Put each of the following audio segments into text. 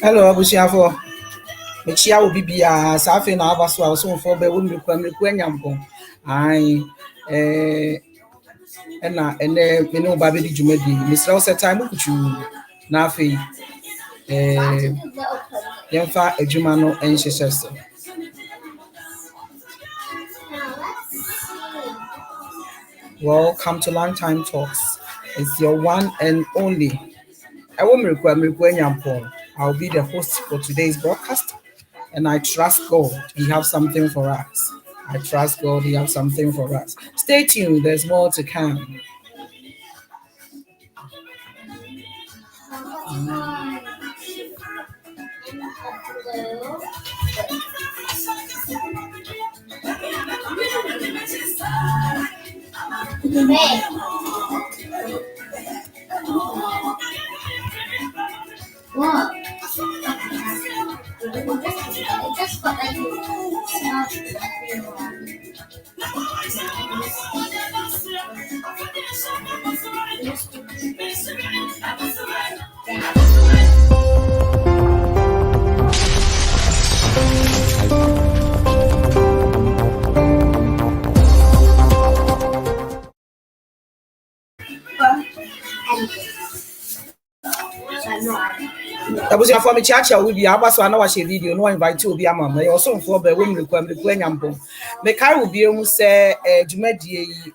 Hello, Abusiafo. Mechia will be Safi na AHOUFA so for be won rekwanyampo. Ai me no ba be di djumadi. Mr. Ose time kuchu na afi yemfa adwuma no enhyehyese. Welcome to Lunchtime Talks. It's your one and only. I'll be the host for today's broadcast, and I trust God He has something for us. I trust God He has something for us. Stay tuned, there's more to come. What? Just got like Abusiafo me chiacha we be abaso na wa share video no invite you obi ama me osomfo ba we mrekwanyampo me kai wo bi emu se djumadie yi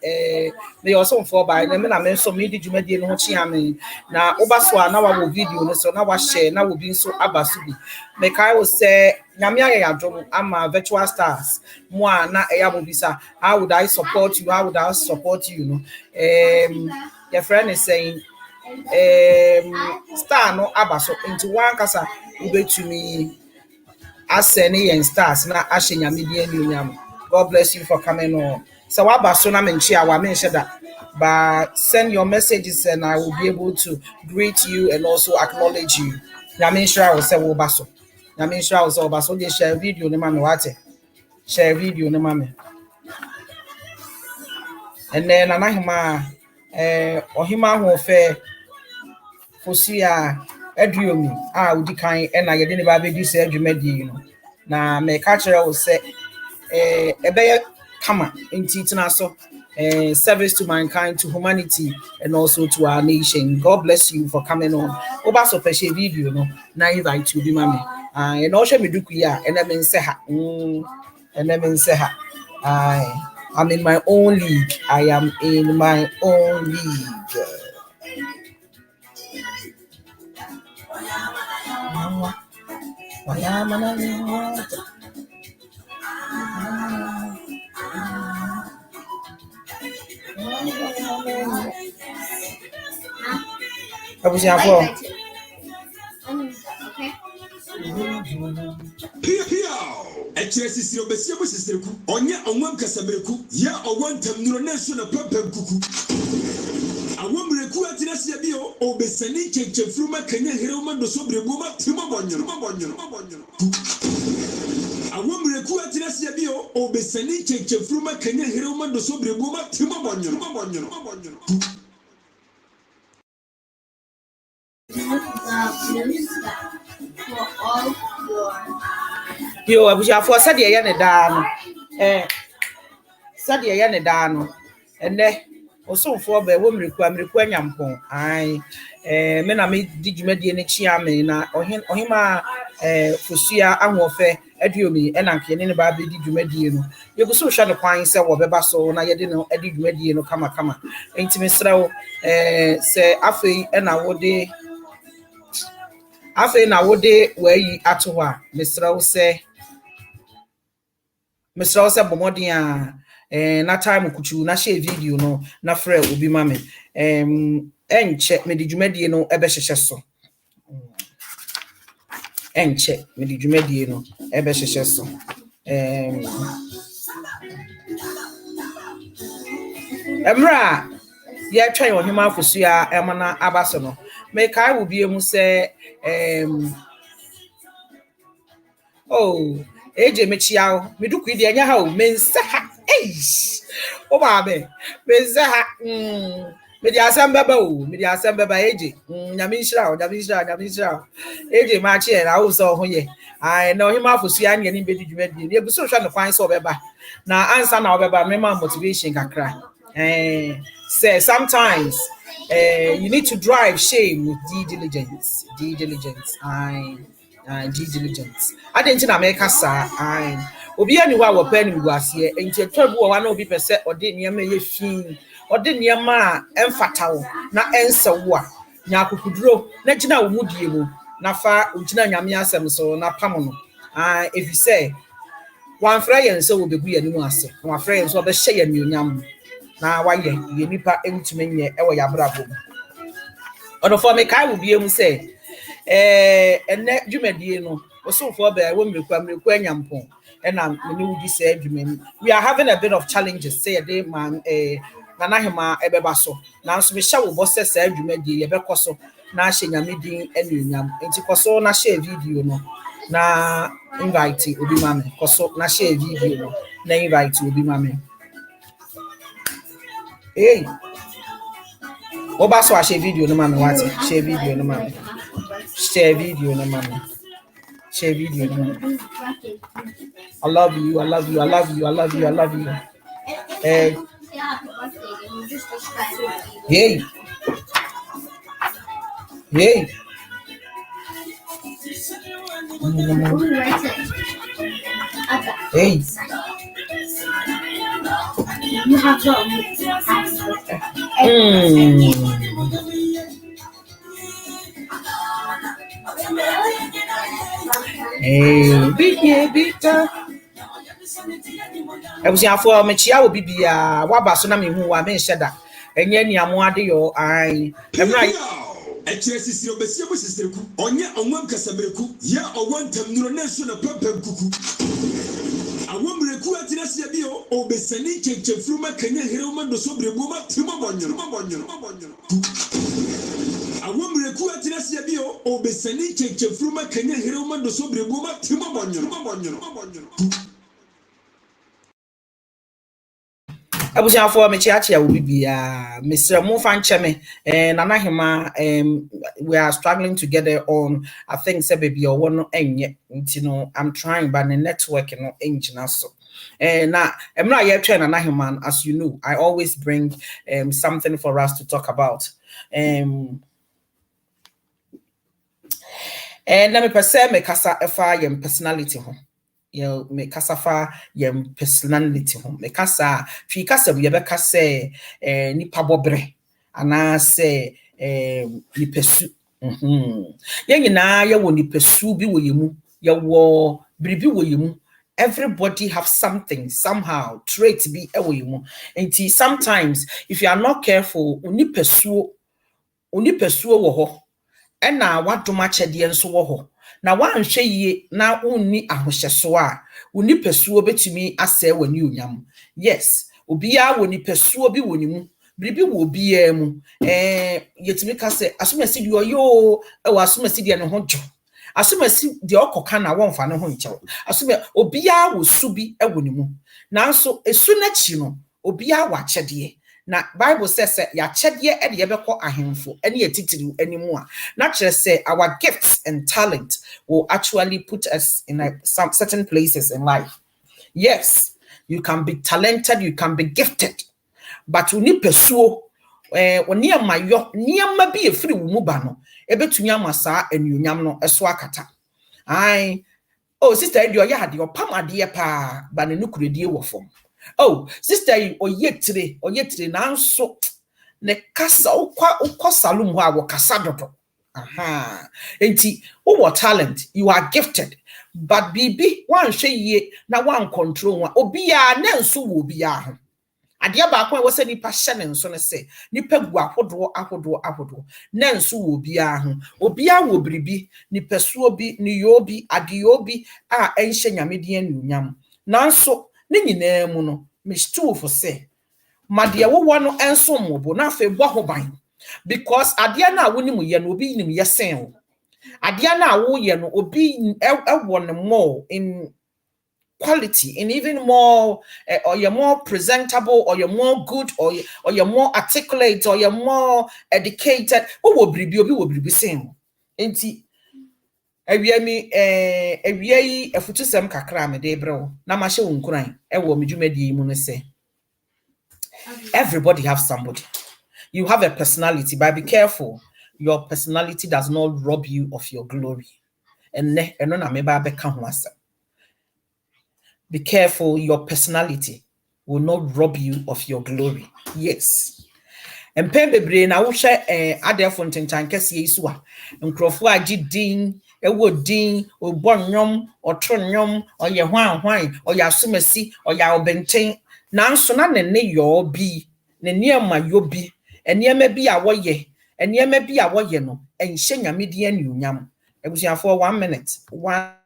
me osomfo ba na me na me so me di djumadie no ho chia me na obaso na wa wo video no so na wa share na wo bi so abaso bi me kai wo se nyame ayadom ama virtual stars mo na eya mo bisa how would I support you, you know your friend is saying star no abaso into one kasa ubetumi asene yen stars na ahenya media nyam. God bless you for coming on. So abaso na menchi awa mention that, but send your messages and I will be able to greet you and also acknowledge you. Nyame sure will say wo baso. Nyame sure will say baso dey share video ne mama wate. Share video ne mama. And then anahima ohima ho fe OFOSUAH ADUANWOMA udi kan na yede ne ba be di se adwumadi you know na me ka kire wo se ebe kama ntitina so service to mankind, to humanity, and also to our nation. God bless you for coming on. Oba so peshe video no na invite you be mami and also me do kuya and then say ha I'm in my own league. I am in my own league. Echesi obesia bosisiriku onye onwam kasabereku ya owantam nuro nesu na papam kuku awomreku atirasi bio obesani chechefruma kanya hiroma dosobreboma timo bonyo awomreku atirasi bio obesani chechefruma kanya hiroma dosobreboma timo bonyo Yo, abusiafo sade ye ne da no sade ye ne da no ene osomfo ba wo mreku anyampon ai me na me di dwumadie ne chia me na ohima OFOSUAH AHOUFA ADUANWOMA ena nke ne ba be di dwumadie no ye go so hwa ne kwan se wo beba so na ye de no edi dwumadie no kama entime srewo se afei ena wo de wayi ato ho a mesrewo se bomodin a na time kuchu na share video no na frɛ obi ma me enche me di dwumadie no ebe hyehye so enche me di dwumadie no ebe hyehye so emra ye twan ohima OFOSUAH emana abaso no me kai wo bi emu se eje mechiao meduku ide anya ha o mensa ha Eish. Oh, baby. Meza. Media Sambaba, Media Sambaba, AJ. Yamisha. AJ Marchi, and I also, I know him off for Sian and Betty. You so trying to find so beba. Now, answer now about member motivation can cry. Say sometimes you need to drive shame with due diligence. Due diligence. Due diligence. I didn't know America, sir. Obi aniwa wo pa ni guase enti etwabu wo wa na obi pese ode niam ye fin ode niam a emfata wo na ense wo a nya akukuduro na gina wo mudie mu na fa ogina nyame asem so na pam no if you say one friend so wo begu ye ni mu ase one friend so be hye ye nyonyam na wa ye nipa entumi nye e wo ya brabo odo for me kai wo biem say ene dwumadie no so for be wo mreku anyampon and we are having a bit of challenges. Say a day, man, Nanahima Ebebaso. Now, so we shall bosses say, you may be a becoso, Nashing a meeting and Yam, and to Coso, Nashe video, no. Na invite will be mammy, Coso, Nashe video, na invite will be mammy. Hey, Obaso, share video, no mammy, what's it? Share video, no mammy. Share video, no mammy. Share video, no mammy. I love you. Hey. Hey. Hey. You have to. Hey, big. Ebusiafo mechia obi bia waba so na mehu wa me hyeda enye niamo ade yo ai emra HIGHNESS obesia bo sisterku onye onwam kasabereku ya owantam nuro na so na papam kuku awomreku atina sia bi obesani chechefruma kanya heroma do so breboma timo bonyo awomreku atina sia bi obesani chechefruma kanya heroma do so breboma timo bonyo Ebusiafo mechiachia obi bia Mr. Mufancheme Nanahima we are struggling together on I think say baby or one enye you know I'm trying but the network no engine so now I'm not yet trying Nanahima as you know I always bring something for us to talk about and let me perceive me kasa efa yem personality home you me kasafa yem personality home me kasa fi kasa we be kasa nipa bobre ana say ni pesu yen nyina ye wo ni pesu bi wo yemu ye wo bribi wo yemu everybody have something somehow trait be e wo yemu enti sometimes if you are not careful oni pesu wo ho ena wadoma chede enso wo ho na wanhwe yie na unni ahohyeso a uni pesuo betumi ase wani onyam yes obiya woni pesuo bi woni mu biribi wo obiya mu yetumi ka se asomasi di oyo ewa asomasi di ne ho dwo asomasi di okoka na wonfa ne ho nchew asome obiya wo subi ewoni mu nanso esu na chi no obiya wa chede na Bible says ya chede e de yebekọ ahemfo ene etitiri animu a na kire say our gifts and talent will actually put us in some certain places in life. Yes, you can be talented, you can be gifted, but you need pursue oni amayo niam bi efiri wo mu ba no ebetumi amasa enuonyam no eso akata ai oh sister Edio ya de opam ade pa ba ne nukuredie wo fom. Oh, sister, oyetire nanso ne kasa ukwa salum ho awo kasa dodo. Aha. Enti, wo talent, you are gifted, but bibi wan hwe ye na wan control wa obiya na nso wo obiya ho. Ade ba akon wo se nipa hye ne nso ne se nipa gu ahodo na nso wo obiya ho. Obiya wo bribi, nipa suo bi, ni yobi, ade yobi a enhye nyamede anunyam. Nanso ne nyina mu no mistu for say made wo no enso mobo na afa bo ho ban because ade na woni mu ye no obi nim yesen wo ade na wo ye no obi ewo ne mo in quality and even more, or you're more presentable, or you're more good, or you're more articulate, or you're more educated. Who will be saying? Ewie efutusem kakra me de bro na ma hye wonkuran wo me dwumadi mu no say everybody have somebody. You have a personality, but be careful. Your personality does not rob you of your glory. And no na me ba be ka ho asem. Be careful, your personality will not rob you of your glory. Yes. And pen bebre na wo hwe adefo ntentan kese yisu a nkrofo agi din ewo din obonnwom otronwom oye hwan oya asomasi oya obenten nanso na ne yo bi ne niema yo bi eniema bi a woye eniema bi a woye no enhye nyame di anuonyam ebusuafo 1 minute one.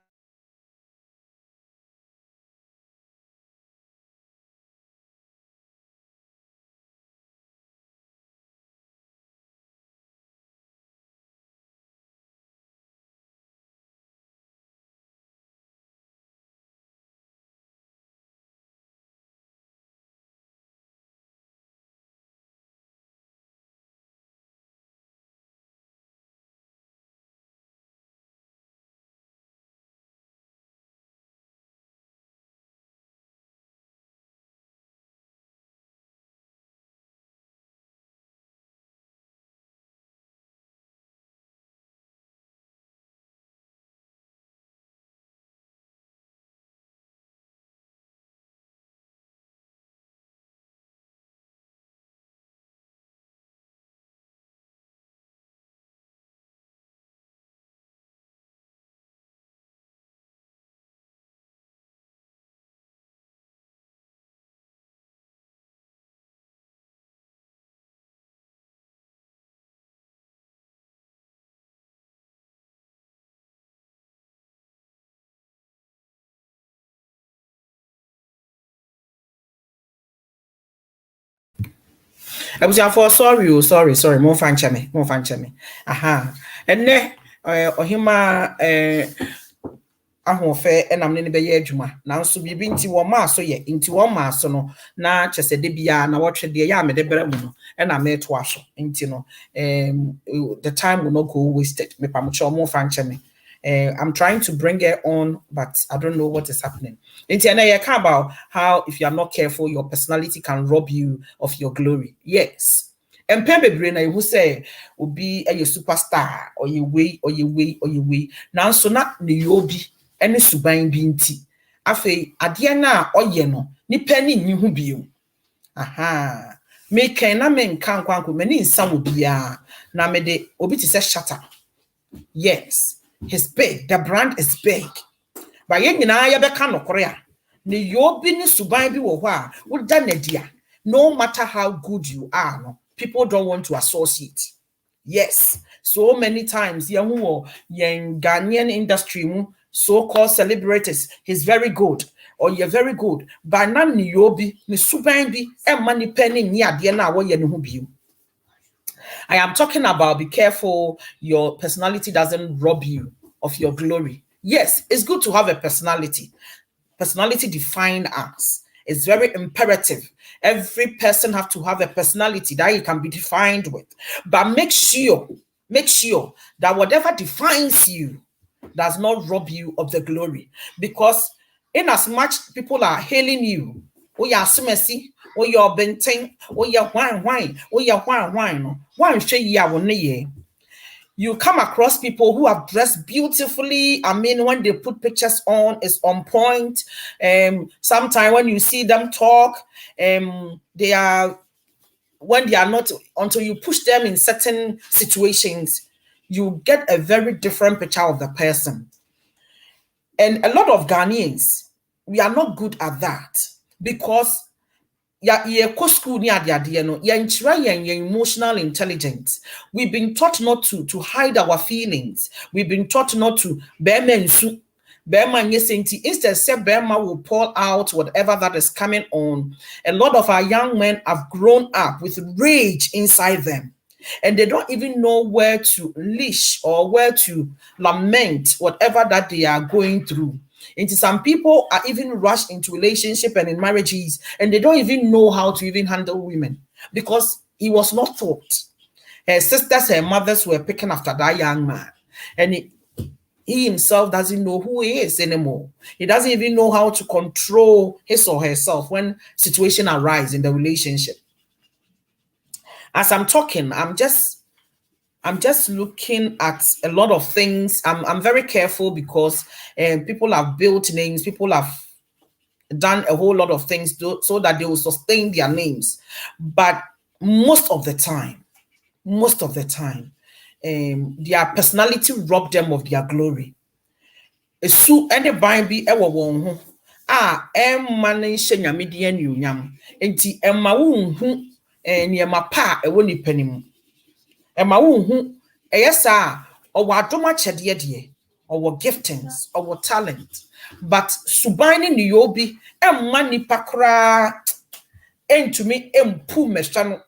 Ebusuafo sorry mo fan cheme aha enne ohima ahofe enam ne be ye adwuma nanso bibi nti wo ma so ye nti wo ma so no na chese de bia na wotwe de ya me de bere mu no ena me to aso nti no the time will not go wasted me pamocho mo fan cheme. I'm trying to bring it on, but I don't know what is happening. You care about how if you are not careful, your personality can rob you of your glory. Yes. And Pembe Brainer who say will be a superstar or you way. Now so not the yobi any subain binti. Afe adiana or yeno ni penny ni hu biu. Aha. Me na men kan kwanku many in some will be na me de obi to say shut up. Yes. He's big. The brand is big. But yen nyina ya beka no korea. Ne yobi ni suban bi wo ho a wo da nadia. No matter how good you are, no, people don't want to associate. Yes. So many times yen Ghanaian industry mu so-called celebrities, he's very good or you're very good. But na ni yobi ni suban bi e mani penny ni ade na wo ye ne ho biu. I am talking about be careful your personality doesn't rob you of your glory. Yes, it's good to have a personality. Personality defined us. It's very imperative. Every person have to have a personality that he can be defined with. But make sure that whatever defines you does not rob you of the glory. Because in as much people are hailing you, oh yeah, sumesi, oh your benten, oh yeah, wine, oh yeah, wine, you come across people who have dressed beautifully. I mean, when they put pictures on, it's on point. Sometimes when you see them talk, they are, when they are not, until you push them in certain situations, you get a very different picture of the person. And a lot of Ghanaians, we are not good at that because school emotional intelligence. We've been taught not to hide our feelings. We've been taught not to instead Berma will pour out whatever that is coming on. A lot of our young men have grown up with rage inside them. And they don't even know where to leash or where to lament whatever that they are going through. Into some people are even rushed into relationship and in marriages, and they don't even know how to even handle women because he was not taught. Her sisters, her mothers were picking after that young man, and he himself doesn't know who he is anymore. He doesn't even know how to control his or herself when situation arise in the relationship. As I'm talking, I'm just looking at a lot of things. I'm very careful because people have built names, people have done a whole lot of things so that they will sustain their names. But most of the time, their personality robbed them of their glory. Esu ene ban bi ewo won ho emma ne hye nyame de anuonyam enti emma wo hu niema pa ewo nipanim emma wo hu eyesa owo adoma chede de owo giftings owo talent but suban ne yobi emma nipa kra entumi empu mesha no.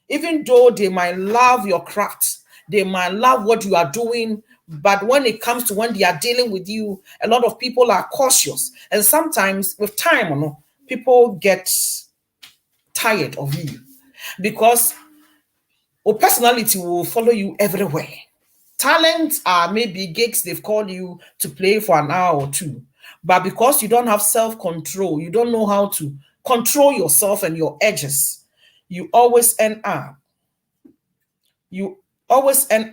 Even though they might love your craft, they might love what you are doing, but when it comes to when they are dealing with you, a lot of people are cautious. And sometimes with time, people get tired of you because your personality will follow you everywhere. Talents are maybe gigs they've called you to play for an hour or two, but because you don't have self-control, you don't know how to control yourself and your edges, you always end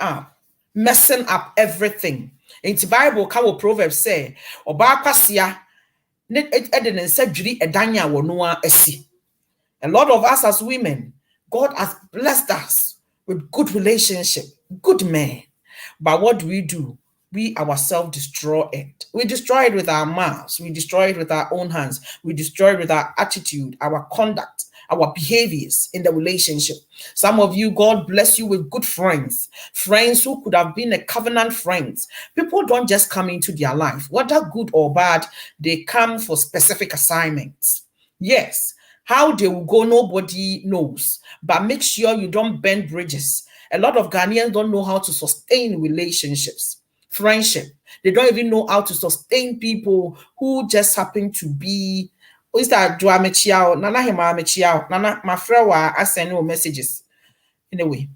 up messing up everything. In the Bible, how Proverbs say, "Oba kwasia ne edene nsadwiri edanya wo noa esi." A lot of us as women, God has blessed us with good relationship, good men. But what do? We ourselves destroy it. We destroy it with our mouths. We destroy it with our own hands. We destroy it with our attitude, our conduct, our behaviors in the relationship. Some of you, God bless you with good friends who could have been a covenant friends. People don't just come into their life, whether good or bad, they come for specific assignments. Yes, how they will go, nobody knows, but make sure you don't burn bridges. A lot of Ghanaians don't know how to sustain relationships, friendship. They don't even know how to sustain people who just happen to be is that do amechiao nana hema amechiao nana mafra wa asend no messages anyway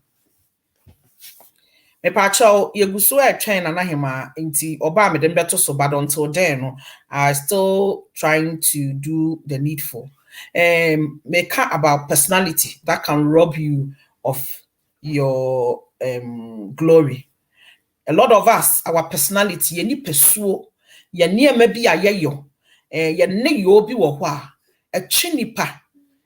me pa chao yeguso e twen nana hema nti oba me dem beto so bad until then no I still trying to do the needful. Make about personality that can rob you of your glory. A lot of us, our personality, yeni pesuo, yeni emebi ayeyo, yeni yobi wohwa, a chinipa,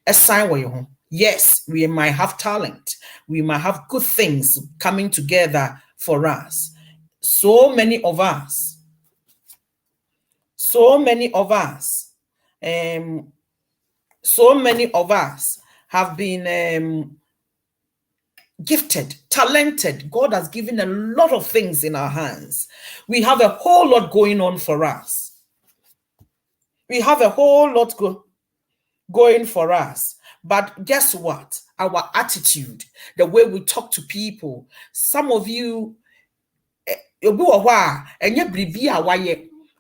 a sign wo. Yes, we might have talent, we might have good things coming together for us. So many of us have been gifted, talented. God has given a lot of things in our hands. We have a whole lot going on for us. Going for us. But guess what? Our attitude, the way we talk to people. Some of you,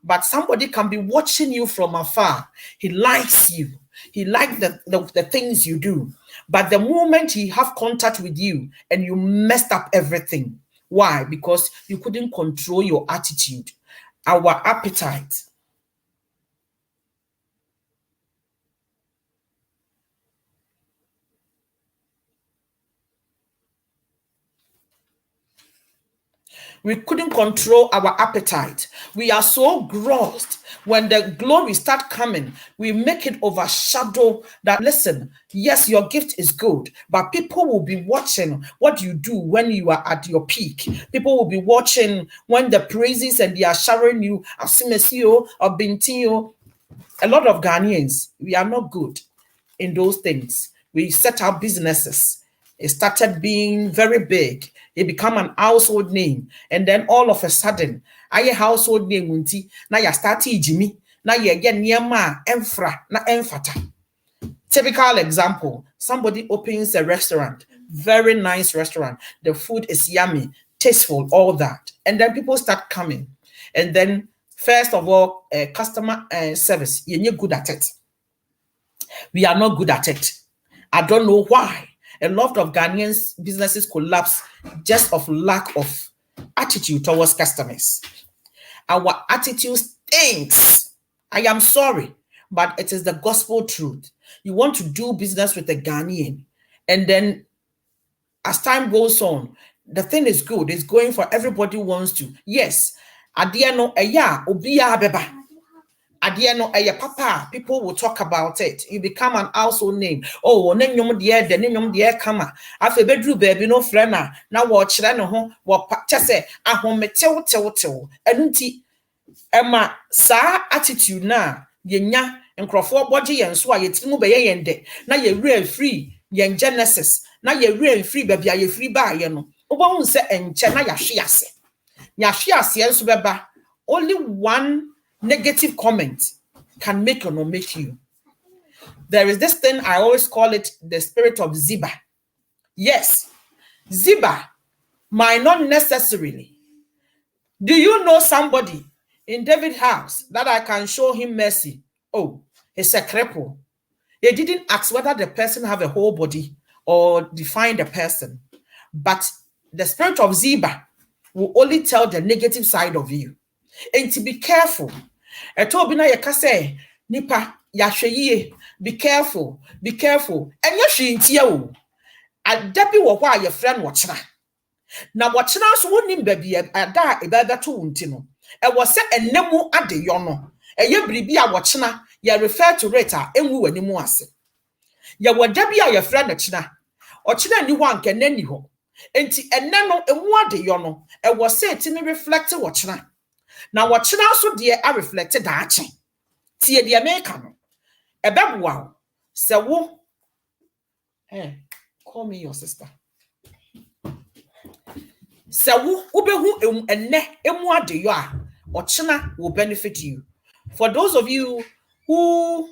but somebody can be watching you from afar. He likes you. He likes the things you do. But the moment he have contact with you and you messed up everything. Why? Because you couldn't control your attitude, our appetite. We couldn't control our appetite. We are so grossed. When the glory start coming, we make it overshadow that. Listen, yes, your gift is good, but people will be watching what you do when you are at your peak. People will be watching when the praises and they are showering you. A lot of Ghanaians, we are not good in those things. We set up businesses. It started being very big. It became an household name. And then all of a sudden, aye household name unti na ya start Jimmy, na ya get niema enfra na enfata. Typical example, somebody opens a restaurant, very nice restaurant. The food is yummy, tasteful, all that. And then people start coming. And then First of all, customer service. You're good at it. We are not good at it. I don't know why. A lot of Ghanaians businesses collapse just of lack of attitude towards customers. Our attitude stinks. I am sorry, but it is the gospel truth. You want to do business with a Ghanaian, and then as time goes on, the thing is good. It's going for everybody wants to. Yes, adiano eya obiya beba. Adiano eya papa. People will talk about it. You become an household name. Oh, nenyom die de nenyom die kama. Afe bedru baby no frena. Na watch no ho. Wo chese ahometew tew. Enunti ema sa attitude na yenya nkrofo boje yen so a yetimu be yen de. Na ye real free yen genesis. Na ye real free baby ye free ba ye no. Oba se enche na yahwe ase. Yahwe ase enso beba. Only one negative comment can make or not make you. There is this thing, I always call it the spirit of Ziba. Yes, Ziba might not necessarily. Do you know somebody in David's house that I can show him mercy? Oh, it's a cripple. They didn't ask whether the person have a whole body or define the person. But the spirit of Ziba will only tell the negative side of you. And to be careful. Etobina yekase nipa yahweye, be careful, be careful. And yashi ntia o. Adabi wo hwa ye friend wochena. Na wochena so wonim baby ada ebeba to wunti no. E wo se enemu ade yo no. Eye bribi a wochena ye refer to it a enwu wani mu ase. Ye wadabi a ye friend ochena. Ochena ni ho anke nani ho. Enti enne no emu ade yo no. E wo se etimi reflect wochena. Now what should also dear I reflected that tie the American a babu wow. So call me your sister. So ubehu and ne emwa de you are or china will benefit you. For those of you who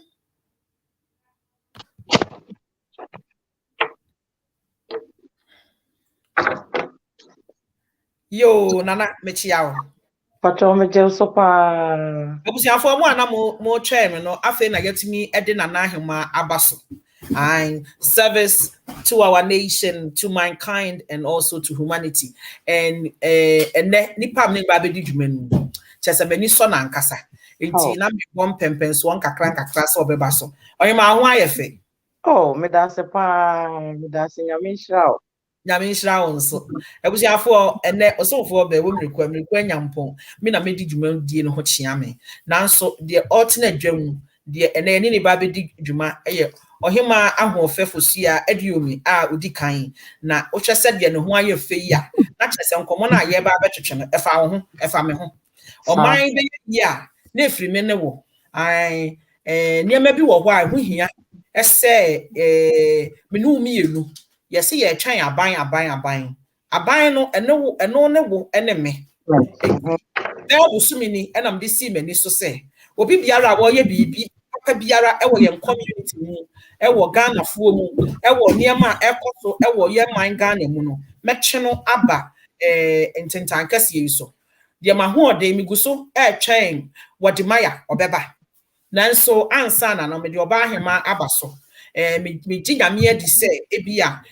yo nana mechiao. Patrol sopa. Abusia for mo na mo chairman no afa na getimi ede na ahema abaso. And service to our nation, to mankind, and also to humanity. And nipa me ba be di dwumanu. Chese mani so na nkasa. Enti na me bom pempen so nkakra so obeba so. Oyema ho ayefe. Oh, me da se nyame nhyira. Nyame nhyira won so. Abusia for ene osofo be wo mrekwa nyampon. Me na me di dwumanu die no ho chia me. Nanso the alternate dwam the ene ni ba be di dwuma eye ohima AHOUFA OFOSUAH adiomi a odi kan na ohwese de ne ho ayefe yi a na kyese nkomo na ye ba betwetwe no efa me ho oman be yi a na efiri me ne wo ai niema bi wo ho a ho hia ese me no mienu yese ye twan aban no eno ne wo ene me na obusumi ni enam de si mani so se obi biara wo ye bibi aka biara ewo ye community mu ewo Ghana fuo mu ewo niema ekoso ewo ye man Ghana mu no meche no aba ententan kase yi so de ma ho ode miguso twen wode maya obeba nanso ansa na no me de oba ahema aba so me ginyame adi se ebia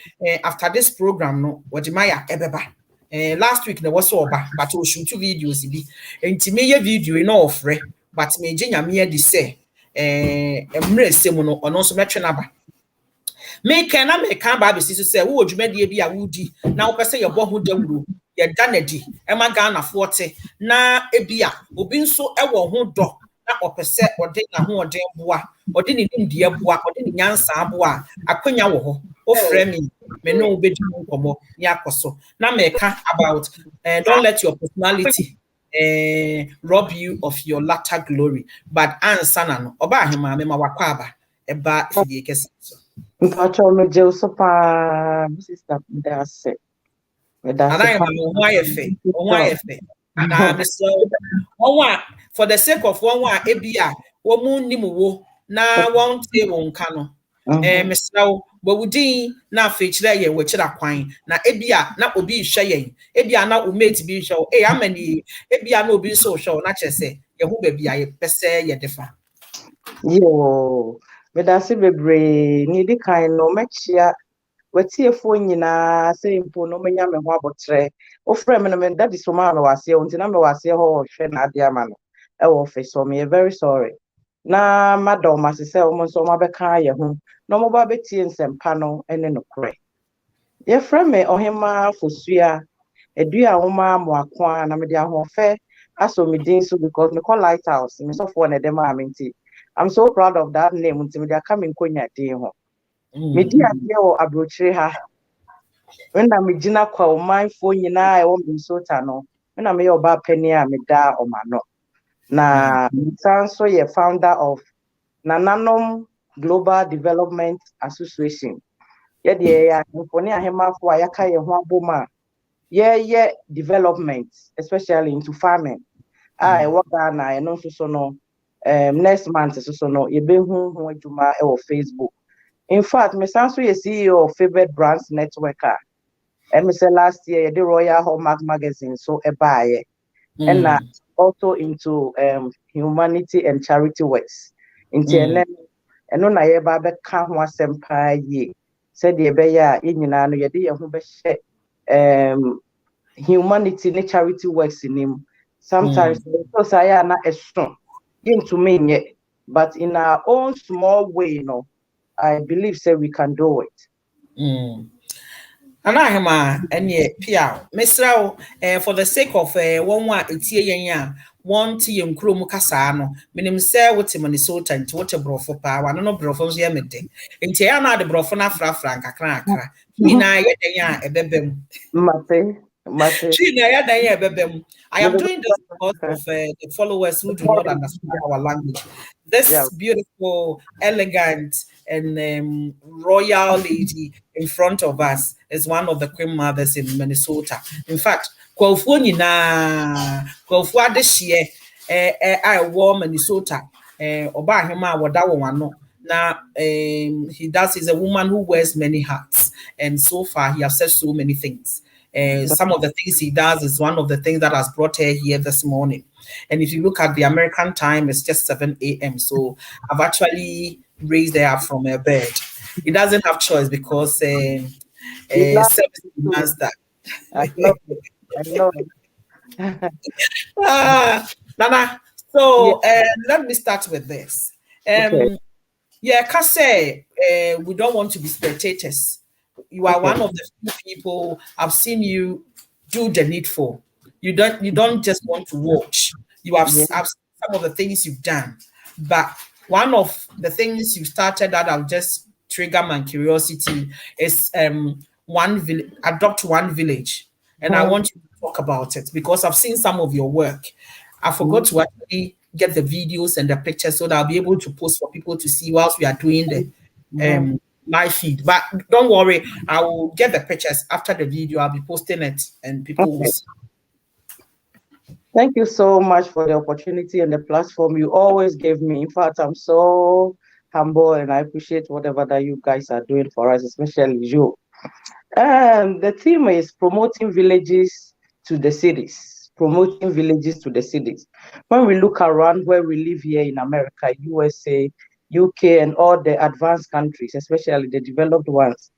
after this program no wode maya ebeba last week there was oba but we shoot two videos bi enti me ye video no ofre but me ginyame adi se emre semu no ono so metwe na ba me kan ba be siso se wo dwumade bi a wudi na wo pese ye bo ho dawuro ye danadi e ma Ghana 40 na ebia obi nso ewo ho do na opese ode na ho ode boa ode ni ndie boa ode ni nyansa boa akonya wo ho o frame me no obedi nkomo ni akoso na me ka about don't let your personality rob you of your latter glory but answer na no oba ahema me ma wakwa aba eba fidie kese so Patrol me sopa sister that's it. Ana ho ayefe na me so onwa for the sake of onwa ebia wo mu nimu wo na won tie won ka no me so but wudi na fechire ye wechira kwan na ebia na obi hwe yen ebia na o mate bi hwe e amani ebia na obi so hwe na chese ye hu ba bia ye pese ye defa Yo, medase bebre ni di kan no mechia wetiefo nyina say mpo no menya me ho abotre ofre me no me that is ma no wase unti na me wase ho hwe na ade ama no e wo fe so me very sorry na madam asese o mo so ma be kan ye ho no mo ba betie nsempa no ene no kre ye frɛ me ohema fosua edua wo ma mo akwa na me de ahofe aso me din so because me call lighthouse me so for na dem amenti I'm so proud of that name unti me de aka me nkonya din ho me di ade o abrochire ha when na me gina kwa o mindful nyina e wo Minnesota no when na me oba pani a me da o ma no na so ye founder of Nananom Global Development Association ye de ya mfoni ahemafo a yaka ye ho aboma ye development especially into farming I work Ghana e no so no next month so no ye be hu adwuma e wo Facebook. In fact, my son is CEO of Favorite Brands Networker. And me say last year the Royal Hallmark magazine so a buy and also into humanity and charity works. And no na ye ba be ka ho asem pa ye. Said ye be ya nyina no ye de ye ho be humanity and charity works in him. Sometimes so say na eson into me but in our own small way, you know. I believe say we can do it. Anahema enye pia mesrao for the sake of one wa etie yen a won tie nkuro mu kasa no menim se wote Minnesota nti wote brofo pa wa no brofo so ye mede nti ya na de brofo na frafra nkakra akra nyina ye den a ebebem Mate. I am doing this because of the followers who do not understand our language. This beautiful, elegant, and royal lady in front of us is one of the queen mothers in Minnesota. In fact, Kwafu adeshie I war Minnesota. Oba hema wadawo wano. Now, he's a woman who wears many hats, and so far he has said so many things. Some of the things he does is one of the things that has brought her here this morning. And if you look at the American time, it's just 7 a.m. So I've actually raised her up from her bed. He doesn't have choice because service demands that. I know. Nana, so let me start with this. Yeah, Kase, we don't want to be spectators. You are one of the few people I've seen you do the needful. You don't just want to watch. You have seen some of the things you've done. But one of the things you started that I'll just trigger my curiosity is adopt one village. And I want you to talk about it because I've seen some of your work. I forgot to actually get the videos and the pictures so that I'll be able to post for people to see whilst we are doing the live feed. But don't worry, I will get the pictures after the video. I'll be posting it and people will see. Thank you so much for the opportunity and the platform you always gave me. In fact, I'm so humble and I appreciate whatever that you guys are doing for us, especially you. The theme is promoting villages to the cities. Promoting villages to the cities. When we look around where we live here in America, USA, UK, and all the advanced countries, especially the developed ones,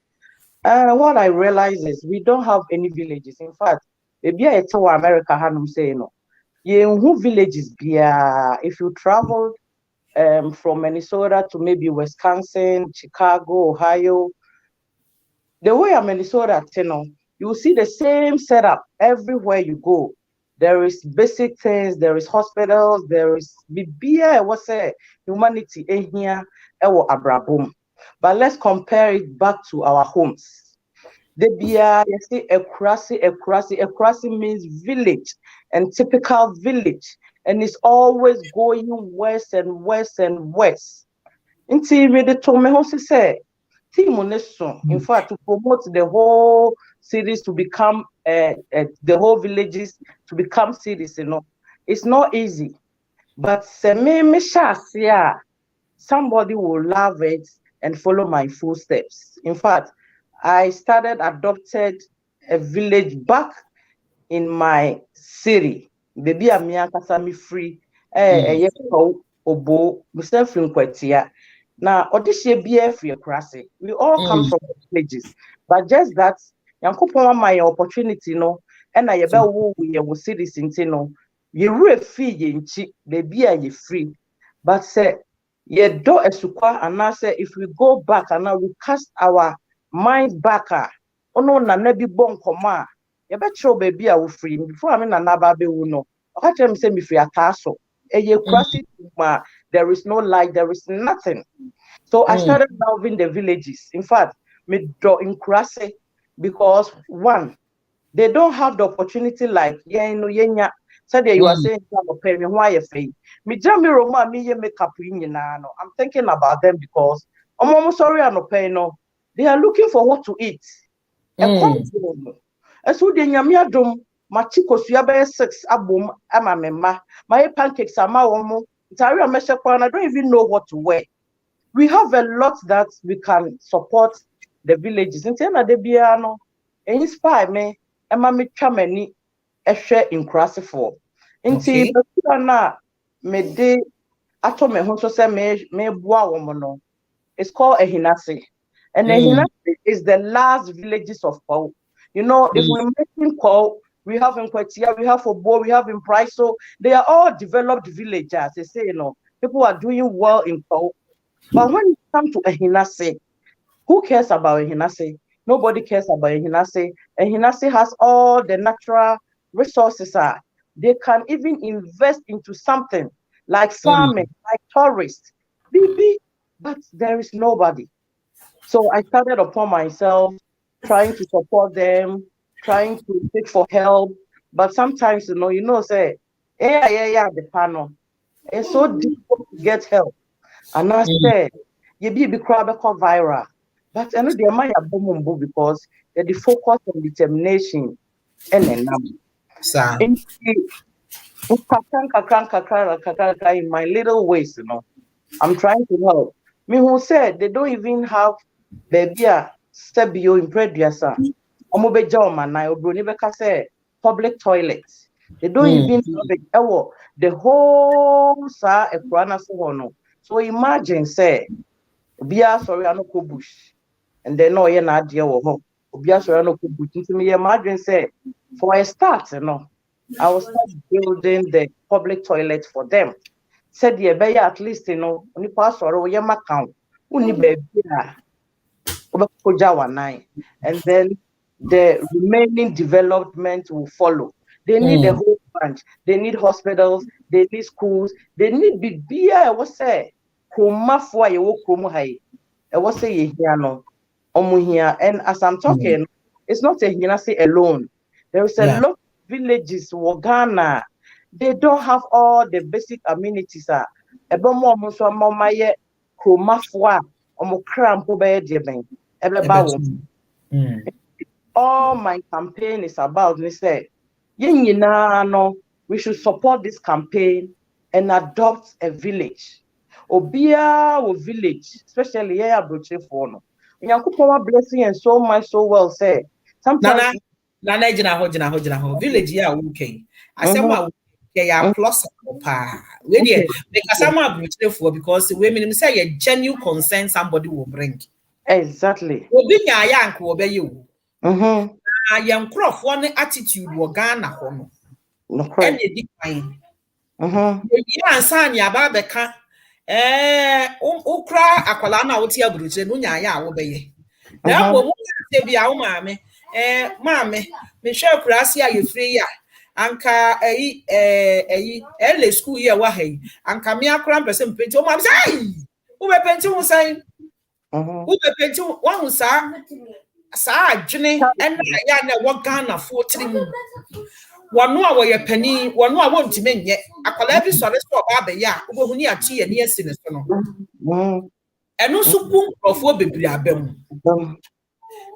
what I realize is we don't have any villages. In fact, maybe I tell America, Hanum say no. Who villages be? If you traveled from Minnesota to maybe Wisconsin, Chicago, Ohio, the way a Minnesota, you will see the same setup everywhere you go. There is basic things, there is hospitals, there is humanity in here, abrabum. But let's compare it back to our homes. The Bia, you see, Ekrasi means village and typical village, and it's always going west and west and west. Until me the Tomehosi say, in fact, to promote the whole cities to become the whole villages to become cities, it's not easy. But somebody will love it and follow my footsteps. In fact, I adopted a village back in my city. Baby, I'm me free. Obo, myself in Kwatia. Now, audition be free crasi. We all come from villages, but just that, Yankopon my opportunity, no, and I about who we will see this in no. You fee in cheap, baby, are you free? But say, ye do esukwa, and I say, if we go back and now we cast our mind back, oh no, na nebi bon koma. You bet show baby I will free before I mean another baby will know. I tell me say me free a castle. There is no light, there is nothing. So I started loving the villages. In fact, me do in Krasi because one, they don't have the opportunity like yenya. So there you are saying why you say me jami Roma me makeup I'm thinking about them because I'm sorry I'm not paying no. They are looking for what to eat. And so the nyamiadum machiko suyabe 6 abum ama memma my pancakes ama womo ntari ameshekwa I don't even know what to wear. We have a lot that we can support the villages. Ntena de bia no inspire me ema me twamani ehwe inkrasi for. Nti na me de ato me ho so say me boa womo no. It's called Ehinase. And Ehinase is the last villages of Pau. You know, if we're making call, we have in Kwatia, we have Obo, we have in Priso. They are all developed villages. They say, you know, people are doing well in Pau. But when it comes to Ehinase, who cares about Ehinase? Nobody cares about Ehinase. Ehinase has all the natural resources. They can even invest into something like farming, like tourists. But there is nobody. So I started upon myself, trying to support them, trying to seek for help. But sometimes, say, the panel. It's so difficult to get help. And I said, you be viral. But I know they might have boom because they're the focus and determination and in my little ways, I'm trying to help. Me who said they don't even have baby Sebio in Prediasa. Public toilets. They don't even have the whole so imagine say Bia sorry I no go bush and then no ye na dear wo Bia sorry I no go bush. Me imagine say for a start, I was building the public toilet for them. Said ye be at least only pass or ye account. Uni baby and then the remaining development will follow. They need the whole branch, they need hospitals, they need schools, they need beer. I was say Kromafwa ye wo Kromo hai. I was say ye here no omu here. And as I'm talking, it's not a Hinase alone. There is a lot of villages in Ghana. They don't have all the basic amenities. Ebomo omuso mamaye Kromafwa omu krampo be dieben. All my campaign is about me say, we should support this campaign and adopt a village. Obia or village, especially here Broche Nyankopon blessing and so much so well say. Sometimes Nana village ya okay. Asema ya plus pa. We dey because I'm Broche because women say a genuine concern somebody will bring. Exactly. Obi nya ya anko obeye wo. Yen crofo ne attitude wo Ghana ho no. No correct. E di kan. Obi ansa nya ba beka ukra akwala na wote aburuche no nya ya wo beye. Na wo mu se bia wo maame maame me hwe kurase a ye free ya anka ele school ye wa hai anka me akra mpese mpenti wo maame sai wo be penti wo sai wo be penti wo hu sa adwene en ya na wo Ghana fo trimu wonu a wo ye pani wonu a wo ntime nye akwala bi sore so ba ba ya wo hu ni ati ye ni esi ne so no enu supu ofo bebiri abam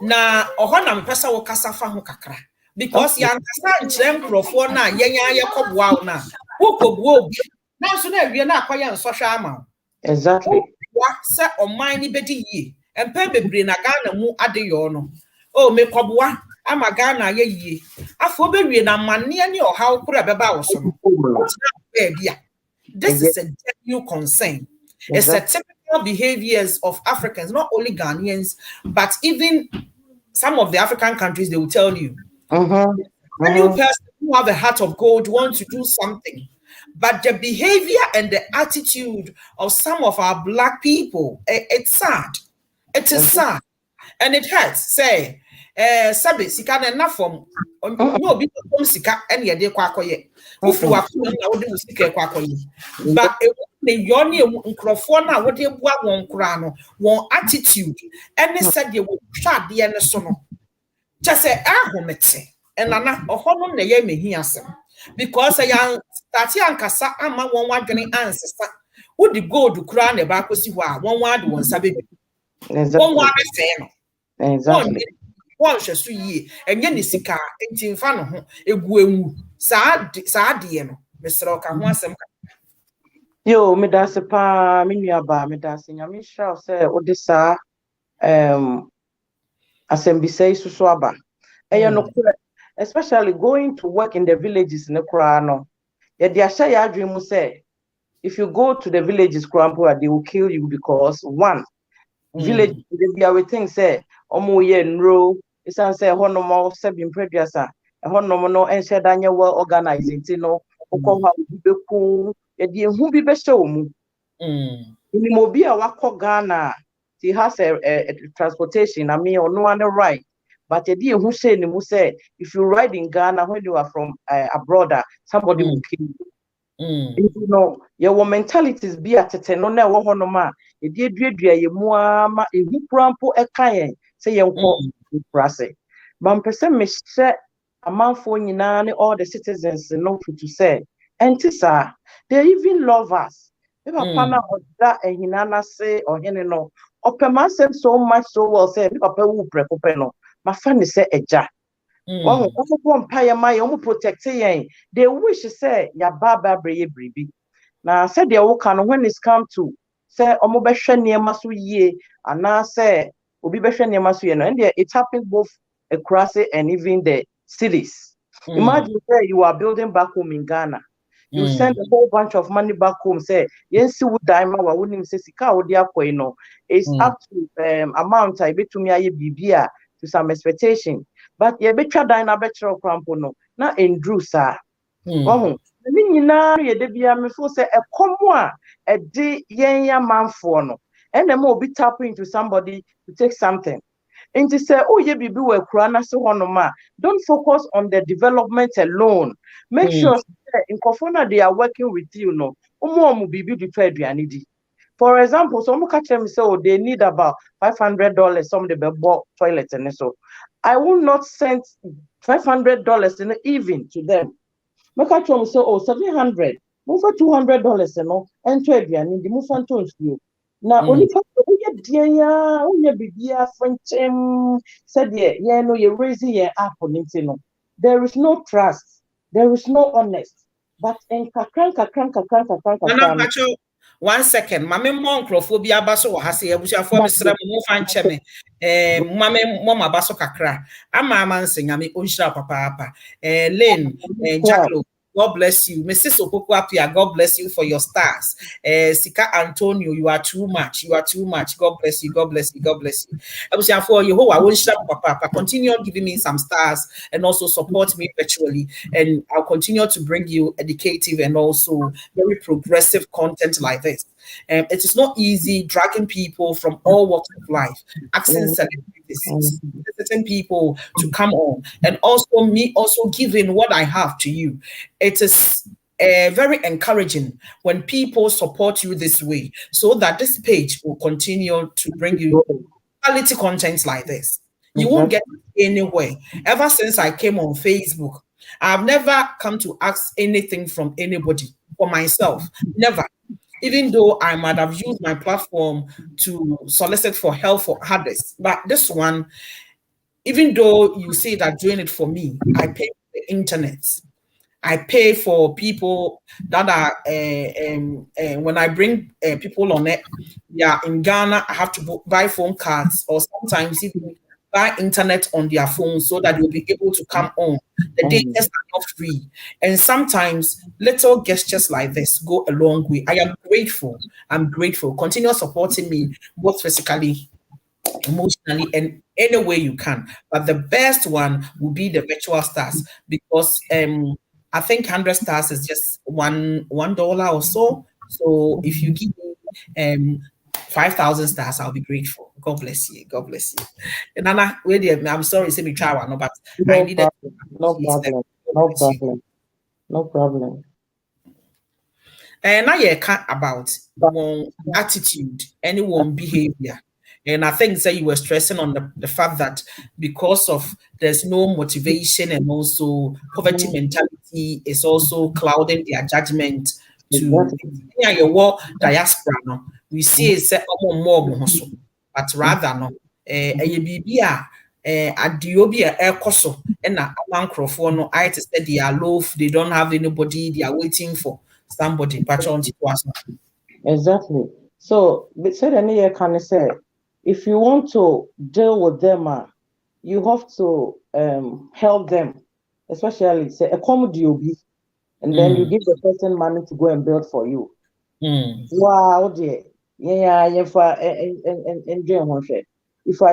na oho na mpesa wo kasa fa ho kakra because ya nkasa nkyere mkrofo na yenya ye koboa na wo kobuo obi na so na awie na akoya nsohwe ama exactly say on mine bedi ye and bebre na Ghana mu adeyo no oh me kwabua ama Ghana ye ye afo bewie na mane ani o haw kura beba wo so no this is a genuine concern. It's a typical behaviors of Africans, not only Ghanaians but even some of the African countries. They will tell you a new person who have a heart of gold wants to do something. But the behavior and the attitude of some of our black people, it's sad. It is sad. And it hurts. Say, sabi sika na enough from no be sika and ye de kwakoye. Ufu wakuna na wode sika kwakoye. But the yoni nkrofo na wode bua won kra no, won attitude. And they said they would try the ene so no. Just say ahomete. And nana ohono na ye mehi asem. Because I am start ankasa ama won wadwene ansesa. Wo di gold kra na ba kosi ho a won wad won sabe. Won wad fe no. Exactly. One should ye and yen sika in fan ho egu sad no. Mr. Oka ho asem. Yo, me da se pa me nuaba me da se nyame hra se odisa assembly say so aba. No, especially going to work in the villages in the Kurano. Yeah, they share your dream say if you go to the villages, Krampo, they will kill you because one village they are think say omo ye nro isan say honomo sebin producer honomo no ense danye well organized no okwa be ku e die hu bi be show mu ni mo bi a wakọ Ghana he has a transportation I mean on one right but e die hu say ni mu say if you ride in Ghana when you are from abroad somebody will kill you. You know, your mentalities be at a no na wo honoma e die duadua ye mu ama e hu prampo e kan say ye nko prase but person me share amanfo nyina ne all the citizens know to say entisa they even love us if papa na oda ehina na say ohene no opema sem so much so well say papa wu prekope no ma fa ne say eja one empire my own protect yen they wish say ya baba breye bribi na said they will can when it's come to say omo behwe niema so yie ana say obi behwe niema so ye no and it happens both across it and even the cities. Imagine say you are building back home in Ghana. You send a whole bunch of money back home. Say, yes, you would die. Ma wouldn't say sika odia koino. It's up to amount I bet to me aye bibia to some expectation. But ye betra dine a betra crampo no. Na endru sa. Oh, me nyina ye de bia me fo say e komo a de yen ya manfo no. And them will be tapping into somebody to take something. And to say, oh, ye bibi we kurana so honoma. Don't focus on the development alone. Make sure in Kofona they are working with you, no. Umu bibi di anidi. For example, some catch them say, oh, they need about $500. Some they bought toilet and so. I will not send $500 in even to them. Make catch them say, oh, $700. Move for $200, you know, and to anidi. Move on to you. Now only onye bibia friendship said yeah no you're raising your up on it no there is no trust there is no honest but in kakranka 1 second mame monkrofobia baso hase abusiafo mesra mo fan cheme mame mama baso kakra ama nsenya onhira papa Lane Jacklo, God bless you. Mrs. Opokuapia, God bless you for your stars. Sika Antonio, you are too much. You are too much. God bless you. God bless you. God bless you. I was for you. I will share papa. Continue giving me some stars and also support me virtually. And I'll continue to bring you educative and also very progressive content like this. It is not easy dragging people from all walks of life, asking celebrities, visiting people to come on, and also me also giving what I have to you. It is very encouraging when people support you this way, so that this page will continue to bring you quality content like this. You won't get anywhere. Ever since I came on Facebook, I've never come to ask anything from anybody for myself. Never. Even though I might have used my platform to solicit for help for others. But this one, even though you say that doing it for me, I pay for the internet. I pay for people that are when I bring people on it. Yeah, in Ghana, I have to buy phone cards or sometimes even buy internet on their phone so that they'll be able to come on. The data are not free, and sometimes little gestures like this go a long way. I am grateful. I'm grateful. Continue supporting me both physically, emotionally, and any way you can. But the best one will be the virtual stars because I think 100 stars is just $1 or so. So if you give me 5,000 stars, I'll be grateful. God bless you. God bless you. And Nana, wait there. I'm sorry, say me try one, but I No needed problem. No to them. problem. God No bless you. problem. No problem. And now you can't about one attitude, any one behavior. And I think that you were stressing on the fact that because of there's no motivation and also poverty mentality is also clouding their judgment to Exactly. your diaspora. No, we see it's more, but rather no, a adiobia air coso and a microphone. No, I said they are low, they don't have anybody, they are waiting for somebody. Patron to us. Exactly. So, but said any year can say, if you want to deal with them, you have to help them, especially say a comedy and then you give the person money to go and build for you. Wow, dear. Yeah, if I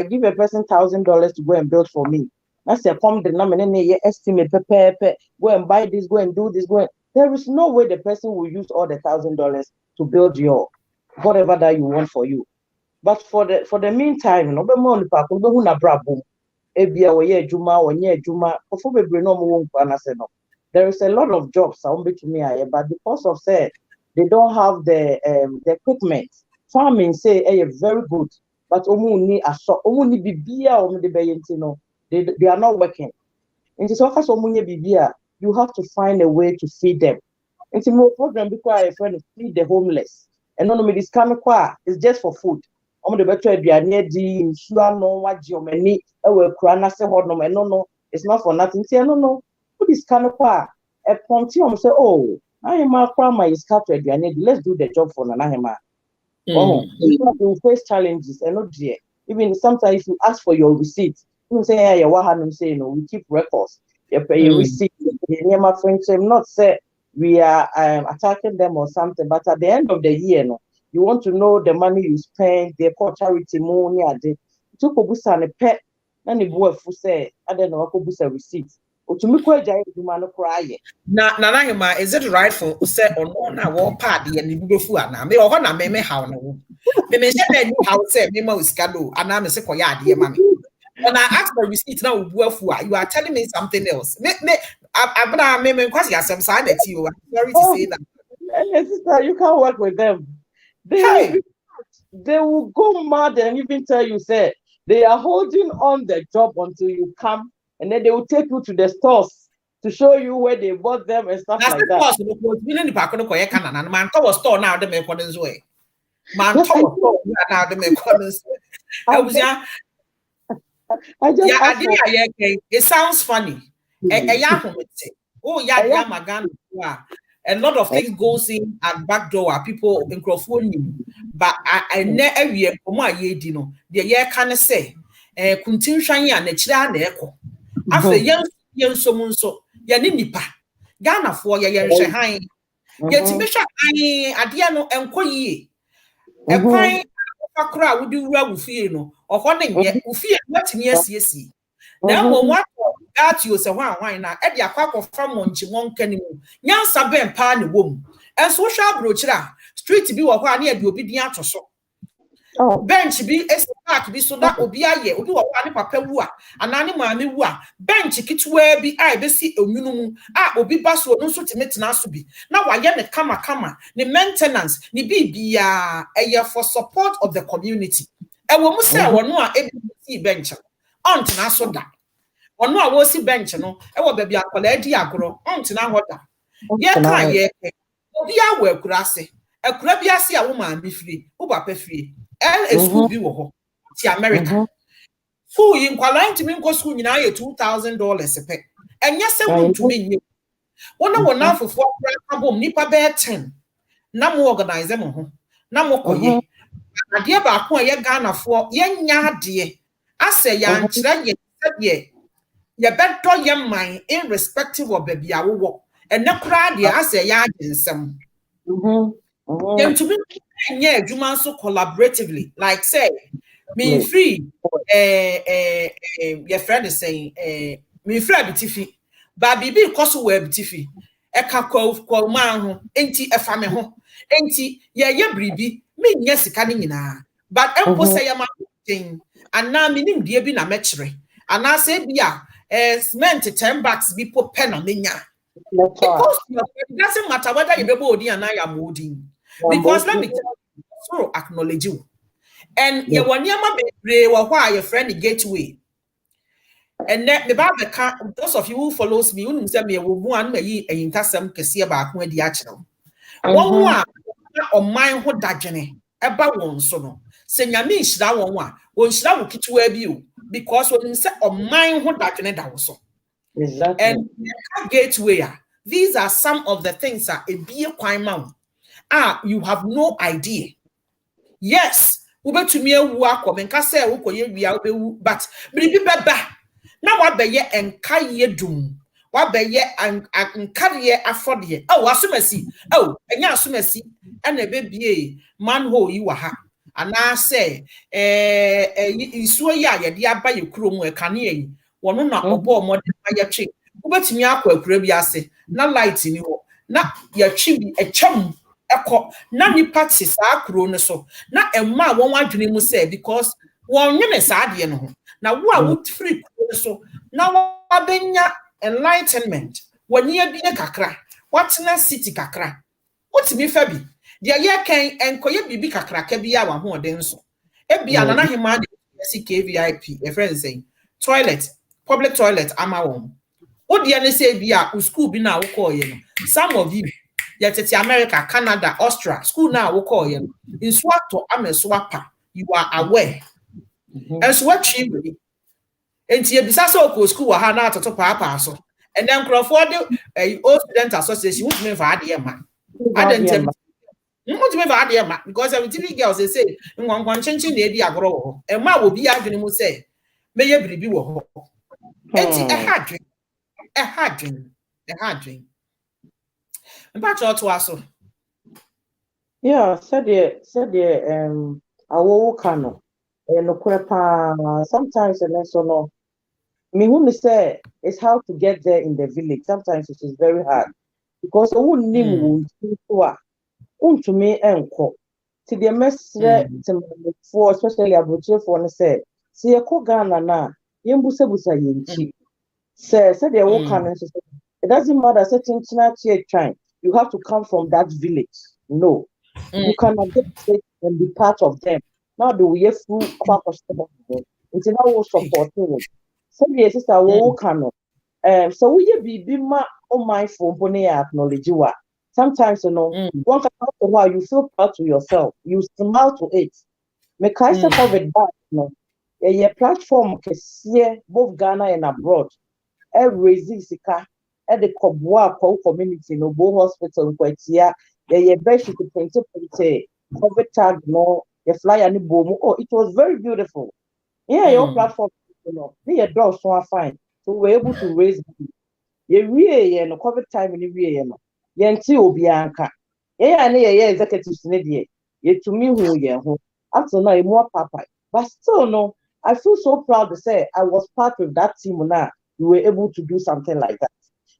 give a person $1,000 to go and build for me, that's a come the number estimate go and buy this, go and do this, there is no way the person will use all the $1,000 to build your whatever that you want for you. But for the meantime, no be more on who na brabo. Ebia oye juma, onye juma, before we bring no. There is a lot of jobs to me, but because of say they don't have the equipment. Farming say very good, but they are not working. And so you have to find a way to feed them. It's a more program because a friend feed the homeless. And no me this kind of it's just for food. The better no, it's not for nothing. Say no. Put this kind of a ponti say, oh, I am my let's do the job for Nanahema. Oh, you face challenges and not dear. Even sometimes if you ask for your receipt, you say, hey, we keep records. You pay your receipt. My friends, I'm not say we are attacking them or something, but at the end of the year, you want to know the money you spend, the charity money, took a bus and a pet, and the boy who say, I don't know, I could a receipt. To me, cry. Nana, is it right for say or no? Now, what party and you go for now? Me or na me how no. Me say how say me mo scalo, and I'm a sequoia, dear mammy. When I ask for receipt now, you are telling me something else. I'm quite some sign to you. I'm sorry to say that. Sister, you can't work with them. They will go mad and even tell you, say, they are holding on the job until you come, and then they will take you to the stores to show you where they bought them and stuff like that. Man, was store now, the make one way. Man, now the make one. It sounds funny. Oh, yeah, Magana. A lot of things goes in at back door. People in microphone, but I never hear from my dino. The year can say, continue shining and a child echo. After young someone so, Yaninipa, Ghana for your high. Yet to measure Adiano and Koye. A pine crowd would do well with you, or one yet, who fear what yes. Now, what got you say, why not? At your quack of from Monchimon Kenny, Yan Saben Pan womb, and social brochura, street to be what one near you be the answer so. Bench be a spark be so that will be a year, or do a one papa woo, an animal woo, bench kit where be I be see a minimum, will be basso no so to meet Nasubi. Now I am a kama, the maintenance, the be a year for support of the community. And we must say, one more ABC bench. Aunt na so da ono a wo si bench no e wo baabi akola adi agoro aunt na hoda ye kan ye obi a wo akura ase akura bi ase a wo ma bi firi wo papa firi school bi wo ho ti America school yin kwala ntimi nko school nyina ye $2,000 pe enye se wo ntumi nye One na for abom nipa be 10 na mo organize mo ho na mo koye ade ba ko ye Ghana fo ye nya ade ase ya nkyere ye ye ye beto ye man irrespective of baby awo and na kra ade ase ya agensem then to be yeah adwuma so collaboratively like say me free your friend is saying me free abitifi ba bibi koso we abitifi e ka kwa man ho enti e fa me ho enti ye bribi me nya sika ni nyina but empo say ya ma tin ana me nim die bi na mekere ana say bia cement 10 bucks bi po pen na menya because it doesn't matter whether you be body and I am holding because let me tell you so acknowledge you and you want yama be why your friend the gateway and then the Bible those of you who follows me who say me will one me e intasem kese ba ko adi a kire one wa on mind ho dadwene eba won so no se nyame nhira won won nhira wo kitwa bi o because when say on mind ho dadwene da wo so exactly and gateway these are some of the things that a be kwan ma you have no idea yes ube to me wu akomenka say wo koye wia obewu but bribi beba na wa beye enka ye dum wa beye enka ye afode asomasi enya asomasi na bebie manhole yi wa ha ana say isuo ya ye de aba ye kurom e kane yi wono na obo mo de aye twe ubetimi akwa akura bi ase na light ni ho na ya twi bi echam eko na nipa ti saa kuro ne so na emma won wadwene mu say because won nwene saa de no ho na wo a wo free kuro so na wa benya enlightenment wani abie kakra watna city kakra otimi fa bi de ye kan enkoye bibi kakra ka bi a wa ho den so ebia na hema de CKVIP a friend saying toilet public toilet ama won odi ene say bia school bi na wo call ye no some of you yet America Canada Australia school na wo call ye no in swato ameswapa you are aware and so what you enti e bisa so ko school ha na atoto papa so and then Crawford old student association which mean for ade ma adentem what mean for ade ma because every girls they say nkwankwan chinchin na edi agoro wo e ma wo bi adwene mu say meye biribi wo ho enti a hard dream. About your to us. Yeah, said awo kano no kwepa sometimes and so no me who me say it's how to get there in the village. Sometimes it is very hard because who nim won to me enko to the mesre for especially abuche for say see e ko Ghana na yembusebusa yenchi said the awo kano it doesn't matter certain time you have to come from that village. No, you cannot get it and be part of them. Now do we have full quack of it's now supporting it. So the sister will cannot. So we be ma on my phone pony acknowledge you are. Sometimes you know one after a while you feel proud to yourself. You smile to it. Make I say COVID back, no. A platform can see both Ghana and abroad. Every zika at the Kobwa community no Bo hospital kwatia ye best to print COVID tag no ye fly and boom. Oh, it was very beautiful. Yeah, your platform, you know, the doors so fine. So we're able to raise ye really no COVID time in the way no. Ye nti obi anka. Yeah, ye executives ne ye to me who ye who up to now more papa. But still no, I feel so proud to say I was part of that team now. We were able to do something like that.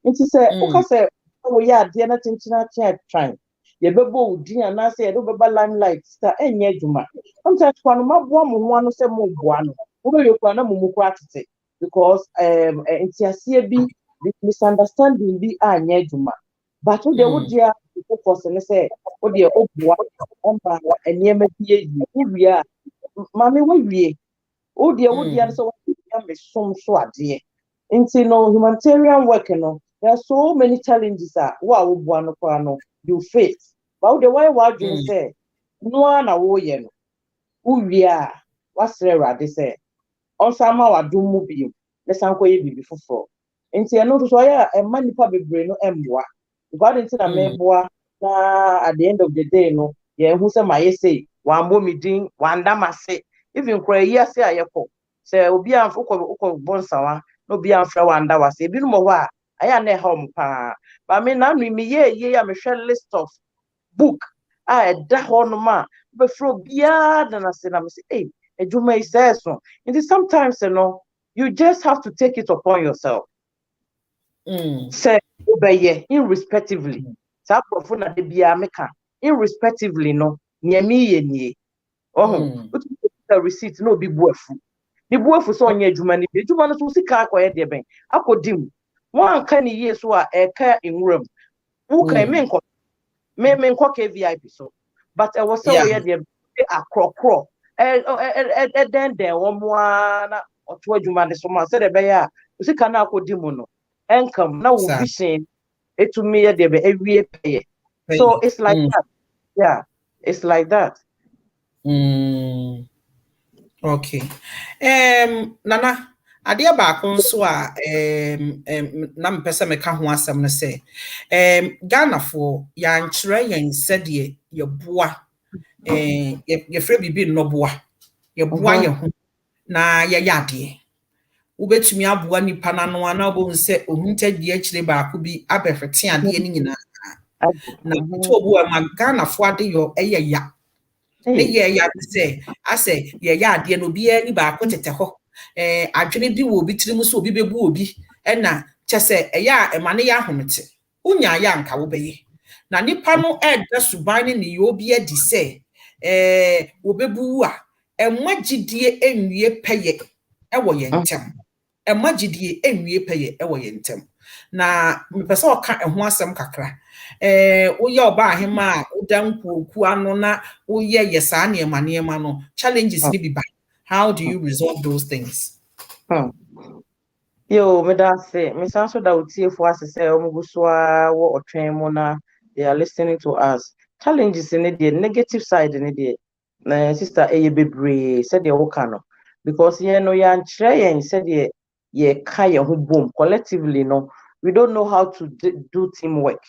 And she said, okay, say, oh, yeah, dear, nothing to trying. You bebo, dear, and I said, oh, limelight, star, and yet, you sometimes one more one say more one, who you can mumuquatity because in CSCB, the misunderstanding be a yejuma. But who they would dear focus and say, oh, dear, oh, one, and near me, we are, mammy, we oh, dear, would dear, so some so dear. Into no humanitarian work, you know, there are so many challenges that you face. But the way what you say, no one away, who we are, what's there, they say. On some hour do move you. Let's uncle you before. Nti eno to so ya e ma nipa bebre no emboa. Because nti na meboa na at the end of the day no ye hu se my say wan bo mi din wan da mase even kra yi ase ayeko se obi an ukọ bonsawa no obi an fra wan da wase ebi no mo ho a aya na e ha pa ba me na no mi ye ya me hwe list of book a da ho no ma be fro bia da na se na me say eh ejuma is so. And sometimes you just have to take it upon yourself. Say obey irrespectively. Sa profo na de bia meka irrespectively no near me ye nie. Oh, the receipt no be buafu. The buafu so onye adwuma ni bi adwuma no so sika akoye de ben akodim. Wan ka ni ye so a eka enwuram. Wo kan me nko KVIP so. But I was so ye de akrokro. Then wo mo na oto adwuma de so ma se de be ya sika na akodim no. Enkam na wo vision etumi ye de be ewie peye. So it's like that. Yeah, it's like that. Okay. Nana, adeɛ baako nso a na mpɛ meka ho asɛm no sɛ Ghanafoɔ yɛankyerɛ yɛn sɛdeɛ yɛboa yɛfrɛ biribi nnɔboa yɛboa yɛn ho na yɛyɛ adeɛ wobɛtumi aboa nipa n'ano a na wobɛhu sɛ ohuntadeɛ akyire baako bi abɛhwete adeɛ no nyinaa na nto obu ma Ghanafoɔ ade yɔ ɛyɛ ya ne ya sɛ asɛ yɛyɛ adeɛ no obiara ni baako tete hɔ adwene di wɔ obi tirim so obi bebu obi ɛna kyɛ sɛ ɛyɛ a ɛma ne yɛ ahomete wonya yɛ anka wobɛyɛ na nipa no ɛda suban ne ne yɛ obi adi sɛ wobebu a ɛma gyidie enwie pɛyɛ ɛwɔ yɛn ntɛm ɛma gyidie enwie pɛyɛ ɛwɔ yɛn ntɛm na mepɛ sɛ ɔka ɛho asɛm kakra woyɛ ɔba ahema a woda nkuoku ano na woyɛ yɛ saa nneɛma no challenges ni bi ba. How do you resolve those things? Yo, me da say, me sanso da utie fo ase say omuguswa wo otwen mu na they are listening to us. Challenges in the negative side in the na sister eye bebre said the woka no because ye no ya nkyere yen said ye ka ye ho bom collectively no we don't know how to do teamwork.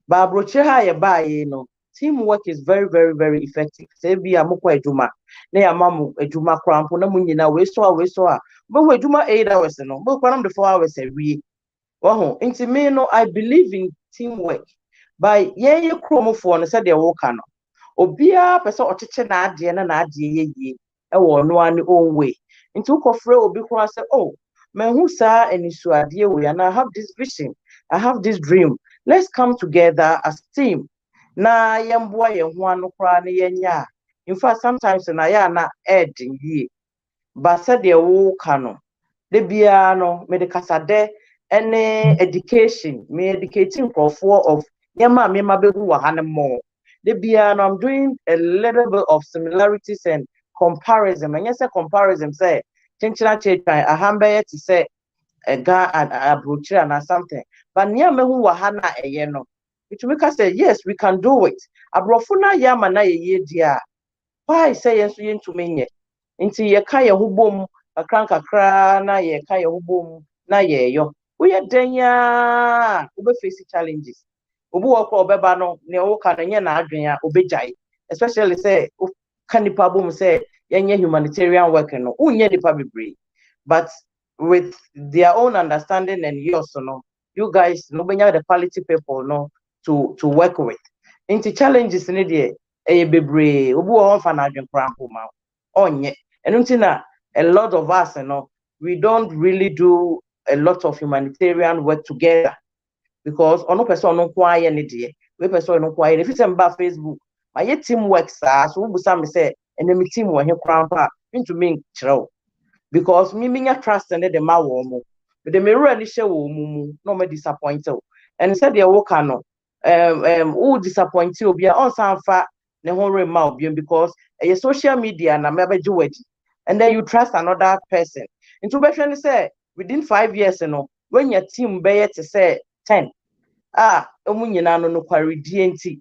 But broche ha ye ba ye no teamwork is very very very effective. Say bi amukwa eduma na ya mamu eduma krampo na munyina we so a but we eduma 8 hours no but kwanam the 4 hours every oh inti me no I believe in teamwork by ye kromofo no say the work no obia pese ocheche na ade na ade ye e wo no an own way inti ukofre obi kro say oh mehu saa enisu ade we and I have this vision, I have this dream, let's come together as team na yemboa ye ho ano kra na yenya. In fact sometimes na ya na ed ye but said the wo kano de bia no me de kasade any education me educating of yema me mabehu wa han more de bia no I'm doing a little bit of similarities and comparison and yes comparison say chinchina chechan ahambe to say a ga and abrochira and something but near mehu wa han na eye no which we can say yes we can do it abrofuna yama na ye dia why say yes we into me nti ye ka ye hubom kakra na ye ka ye hubom na ye yo we denya we face challenges obu wo ko obeba no ne wo ka na na adwen a obejai especially say kanipa bom say yenye humanitarian work no unye nipa bebre but with their own understanding and yours no you guys no benya the quality people no to work with nti challenges ni de bebre obu wo fa na adwen krampo ma onye. And a lot of us, we don't really do a lot of humanitarian work together because no person no quiet any day. We person no quiet. If it's about Facebook, my team works so we some say enemy team when you cramp into me chro because me trust and the ma wo mo. But the mirror really show wo no me disappointed. And said the work no who disappoint you be on some fa ne ho rema obi because social media na me beji wedi. And then you trust another person. Into better say within 5 years, when your team be to say 10, omunyina no kwari DNT.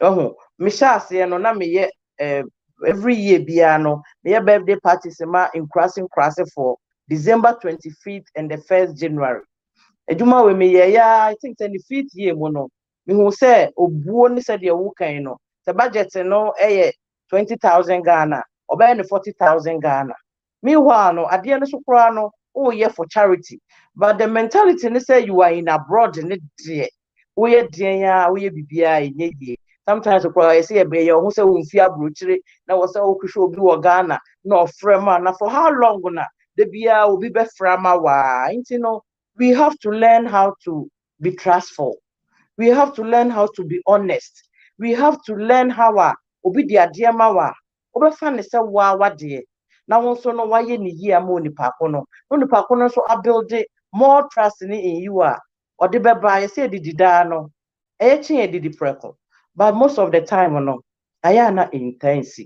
Oh, Misha say no na me every year biano, me birthday parties in crossing for December 25th and the 1st January. Ejuma we me ya I think the fifth year mo no. Me hu say obuo ni say de wo kan no. The budget no 20,000 Ghana, or by 40,000 Ghana. Meanwhile, no, at the end of the oh, yeah, for charity. But the mentality, they say you are in abroad, and it we are dear, we are BBI, sometimes I say a bear who say, we fear brutally. Now was so show blue Ghana, no frama. Now for how long gonna the beer will be frama? You know, we have to learn how to be trustful. We have to learn how to be honest. We have to learn how obi di ade ma wa obefa ne se wa wade na won so no waye ni yi ama onipa ko no so build more trust in you or the beba ye say didida no chi didi preko but most of the time no aya na intense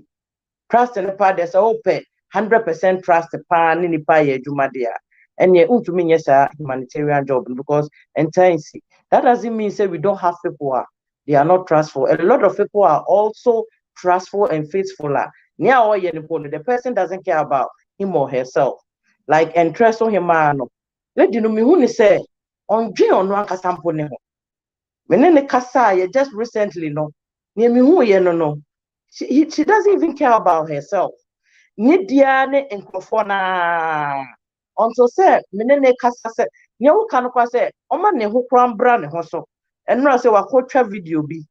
trust in pa de say open 100% trust pa ni nipa ye adwuma de a enye untumi nye sa humanitarian job because intense that doesn't mean say we don't have people they are not trustful. A lot of people are also trustful and faithful. The person doesn't care about him or herself. Like and trust on him. Let you know me who say on J on one casampo neho. Menene kasa just recently no. Near me who no. She doesn't even care about herself. Nidiane and Kofona. Until say menene kasa say nyawo kanokwa say oma ne ho kwambra ne ho so. And now say watch video be.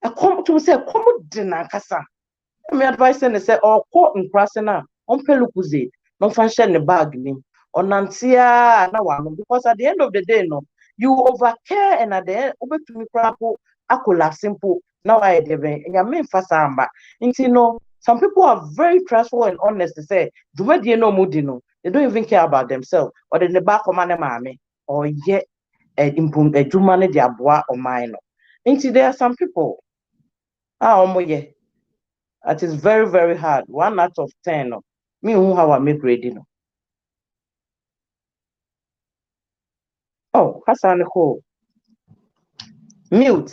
I come to say come dina kasa. Me advice and say call in krasena on pelukuze no function the bag ni onantia na wano because at the end of the day no you overcare and at the end obetumi krapo akola simple now I dey ya me fasa amba nti no some people are very trustful and honest to say dwumadi no mudi no they don't even care about themselves or the back command mame or yet adwuma ne de aboa o man no nti there are some people omoye it is very, very hard. 1 out of 10. No. Me who how I make ready. No. Oh, Hassan ko. Mute.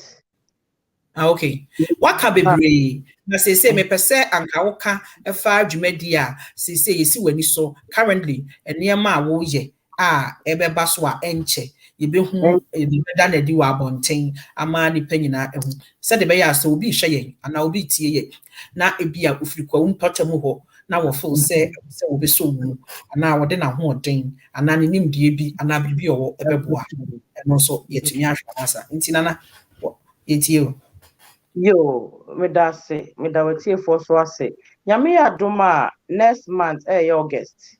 Okay. Waka bebre. Na say me pese anka woka efa dwumadi a say yesi wani so currently enema a wo ye ebeba so a enche yebehu ebeda na di wa abonten ama ni panyina ehu se de be ya so obi hwe yen ana obi tie ye na ebia ofirikwa umpata mu ho na wo feel se obi so mu ana wo de na ho den ana ne nimdie bi ana bibi owo ebeboa eno so yetumi ahwa asa ntinana yetie Yo, me da wetie for so say. Nyame adoma next month August.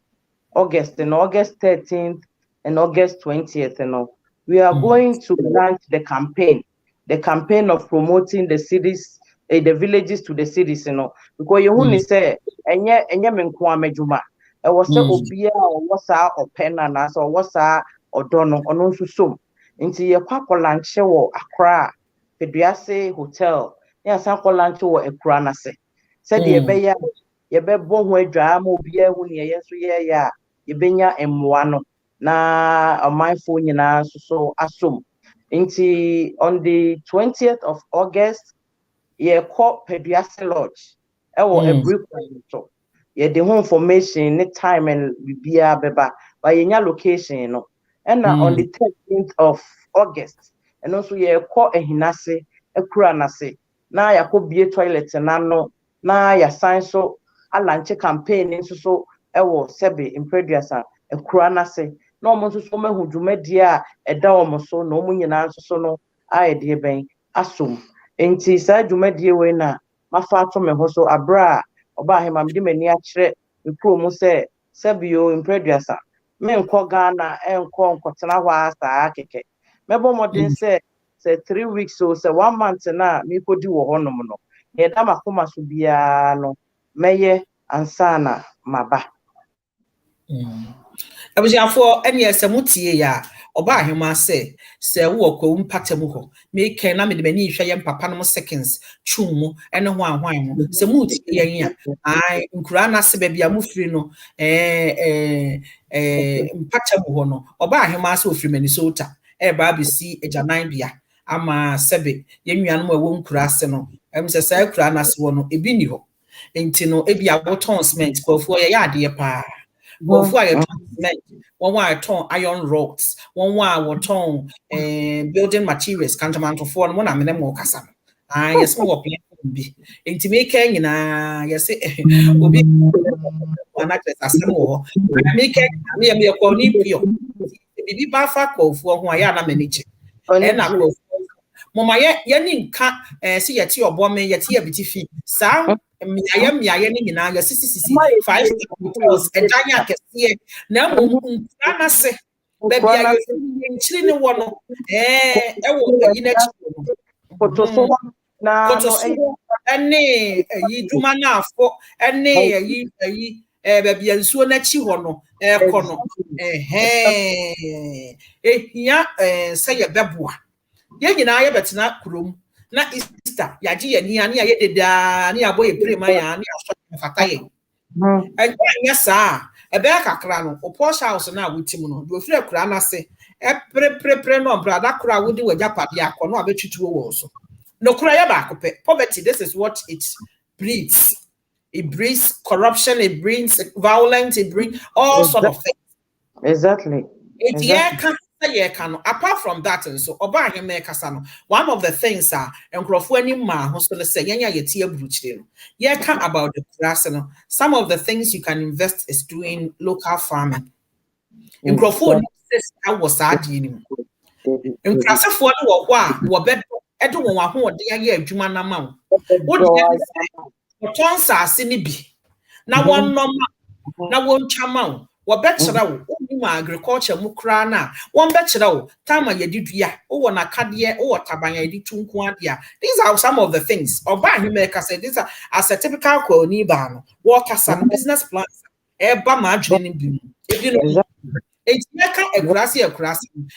August 13th and August 20th, we are going to launch the campaign of promoting the cities, the villages to the cities, because you only say, enye menko amejuma. E was say obia or wasa or penana so wasa or dono or no so. Into ye kwako lanche wo Accra, Peduase Hotel. Ya sanko lanche wo Accra na se. Said ye be ya ye be bon ho adwa ma obia hu ne ye so ye ya. Yebenya emwa no na amanfo nyina so asom nti on the 20th of August ye call Peduase Lodge ewo Ebrikwan so ye the whole information ne time and bibia beba by yenya location no and on the 13th of August and also ye call ehinase ekura nase na yakobie toilet na no na ya sign so alanche campaign nso so ewo sebe impreduasa ekura nase na omo so mahu dwumadi a eda omo so na omo nyina so no aide ben asom enti sa dwumadi we na mafa ato me ho so abra oba ahema mde mani akire ekuro mu se sebio impreduasa me nko Ghana enko nkotena ho asa akeke mebo modin se 3 weeks so se 1 month na me kodi wo honom no ye da makoma so bia no meye ansana maba abusiafo ene ese mutie ya oba ahema se wo kwa mpatam ho me ken na me de mani hwe ye papa no seconds twum ene ho ahwan ho se mutie yen ya ai nkura na se bia mufiri no mpatam ho no oba ahema se ofiri Minnesota ba bisi ejanan bia ama sebe ye nnuan mo wo nkura se no se sa nkura na se wo no ebi ni ho enti no ebi aboton cement kwafo ye ade pa OFOSUAH cement, one why ton iron rods, one why ton building materials, cantamanto for one I mean more casam. Ah, yes, more be. Intimate na yes, will be one actress as more. I make me a cornipio. Bibi bafa ko for who I am a manager. And I go. Mama ye nka se ye ti obo me ye ti abiti fi sa miaye ni nyina ye sisi 5 hotels edanya akese na nkura na se ba bia ye nchiri ni wo no ewo yi na chi Koto so na no ene yi duma na afo ene yi ba bia nsuo na chi ho no kono ehia se ye beboa ye nyina ye betena kurom na Easter ya ji ye ni ani ya ye deda ni aboye prema ya ni aso fata ye enya sa e be kakra no o posh house na wutim no do fira kura na se e pre no brada kura wudi wagya pade akọ no abetutuo wo so no kura ye ba akopẹ poverty. This is what it breeds. It breeds corruption, it brings violence, it brings all sort of things. Exactly. Apart from that, and so one of the things are and say about the grass. Some of the things you can invest is doing local farming. In Crawford, I was adding in Crasaford or what bed everyone who are dear Jumana Mount. What turns are sinibi. Now one no now one chamount. Wa betchera wo agriculture mukra na won betchera wo time ya didua wo na kade wo taban ya ditunku ade a. These are some of the things oba ahimeka said. These are as a typical kwani ba no wo kasa business plans e ba ma adwene ni bi ebi no ejeka ekurase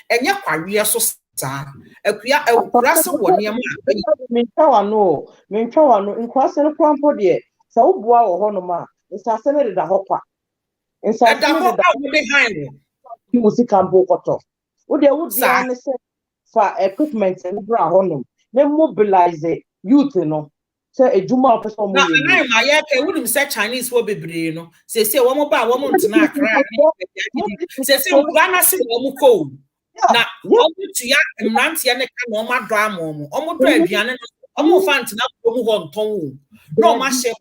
enye kwawe so sa akua ekurase wo ne ma mentwa no nkwase no krampo de sa wo boa wo ho no ma nsase ne da hokwa inside behind music campo koto wo de wo dia ne se fa equipment and bra honum me mobilize youth no se ejuma person mo ye na ma ye ke wonim se Chinese wo bebre no se wo mo ba wo mo ntena akra se wo na se wo mo ko na wo tu ya mrant ya ne ka no ma do amomo o mo do aduane no o mo fa ntena ko mo ho nton wo no ma she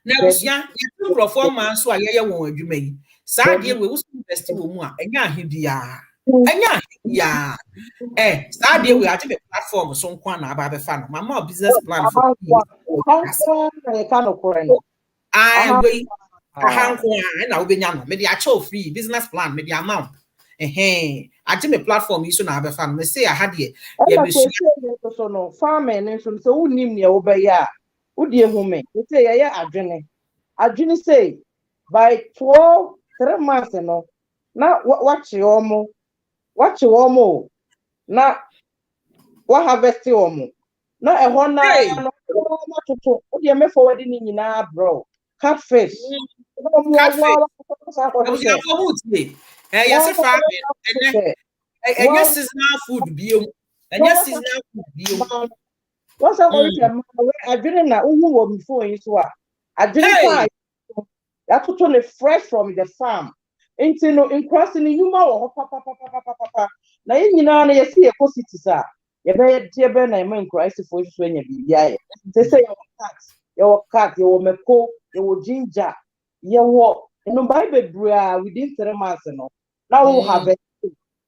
na busia ye performance so ayeye won adwuma yi saa de we wo invest wo mu a enya ahibia enya ya saa de we ati be platform so nko na aba be fa no mama business plan for we ahanko na obenya no me de acho free business plan me de amount ati me platform yi so na aba fa no me say aha de ye be so no farming so so unim ne wo be ya udi ehume say ya adwene say by 3 months no na watch omo na wa harvest omo na ehon na no toto udi me forward ni nyina bro catfish yes farming and seasonal food bio what's up I didn't know who was before you so I didn't find that totally fresh from the farm into no in crossing you know papa na nyina na yesi city sir ye be tie be na men Christ for you when you bibia they say your cat your meko your ginger your no Bible bra within 3 months no now we have it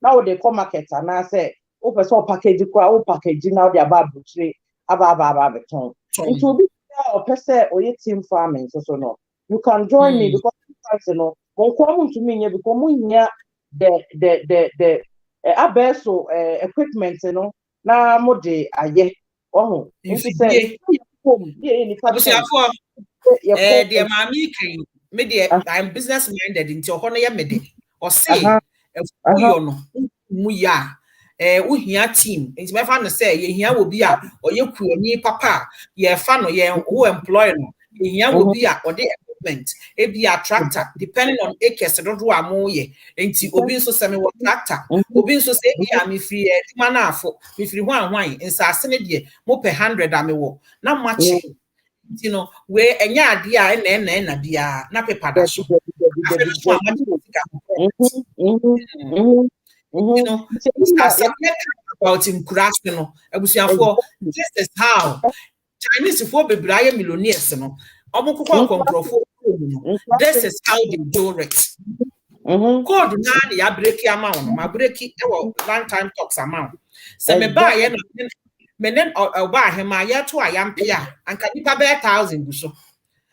now they come market and I say o person package o package now they about butchery aba beton it will be a person or your team farming so no you can join me because you know when come to me because munya the abeso equipment you know na mo de aye oh you say the mami can me I'm business minded into hono ya mede or say you know mu ya uhia team nti me fa no say ye hia wo bi a oye kuani papa ye fa no ye wo employ no ye hia wo bi a ode equipment e bi a tractor depending on acres dodo amo ye nti obi so se me wo tractor obi so se bi a me free eduma na afo me free hwan nsase ne de mo pe 100 a me wo na mache you know we enya ade a na bia na pepa da so You know, about him crashing, no. This is how Chinese for be Brian millionaires, no. This is how they do it. Code nani ya break amount, my break it Lunchtime Talks amount. So me buy menen buy him my year to I am pia and can you pay 1,000 so.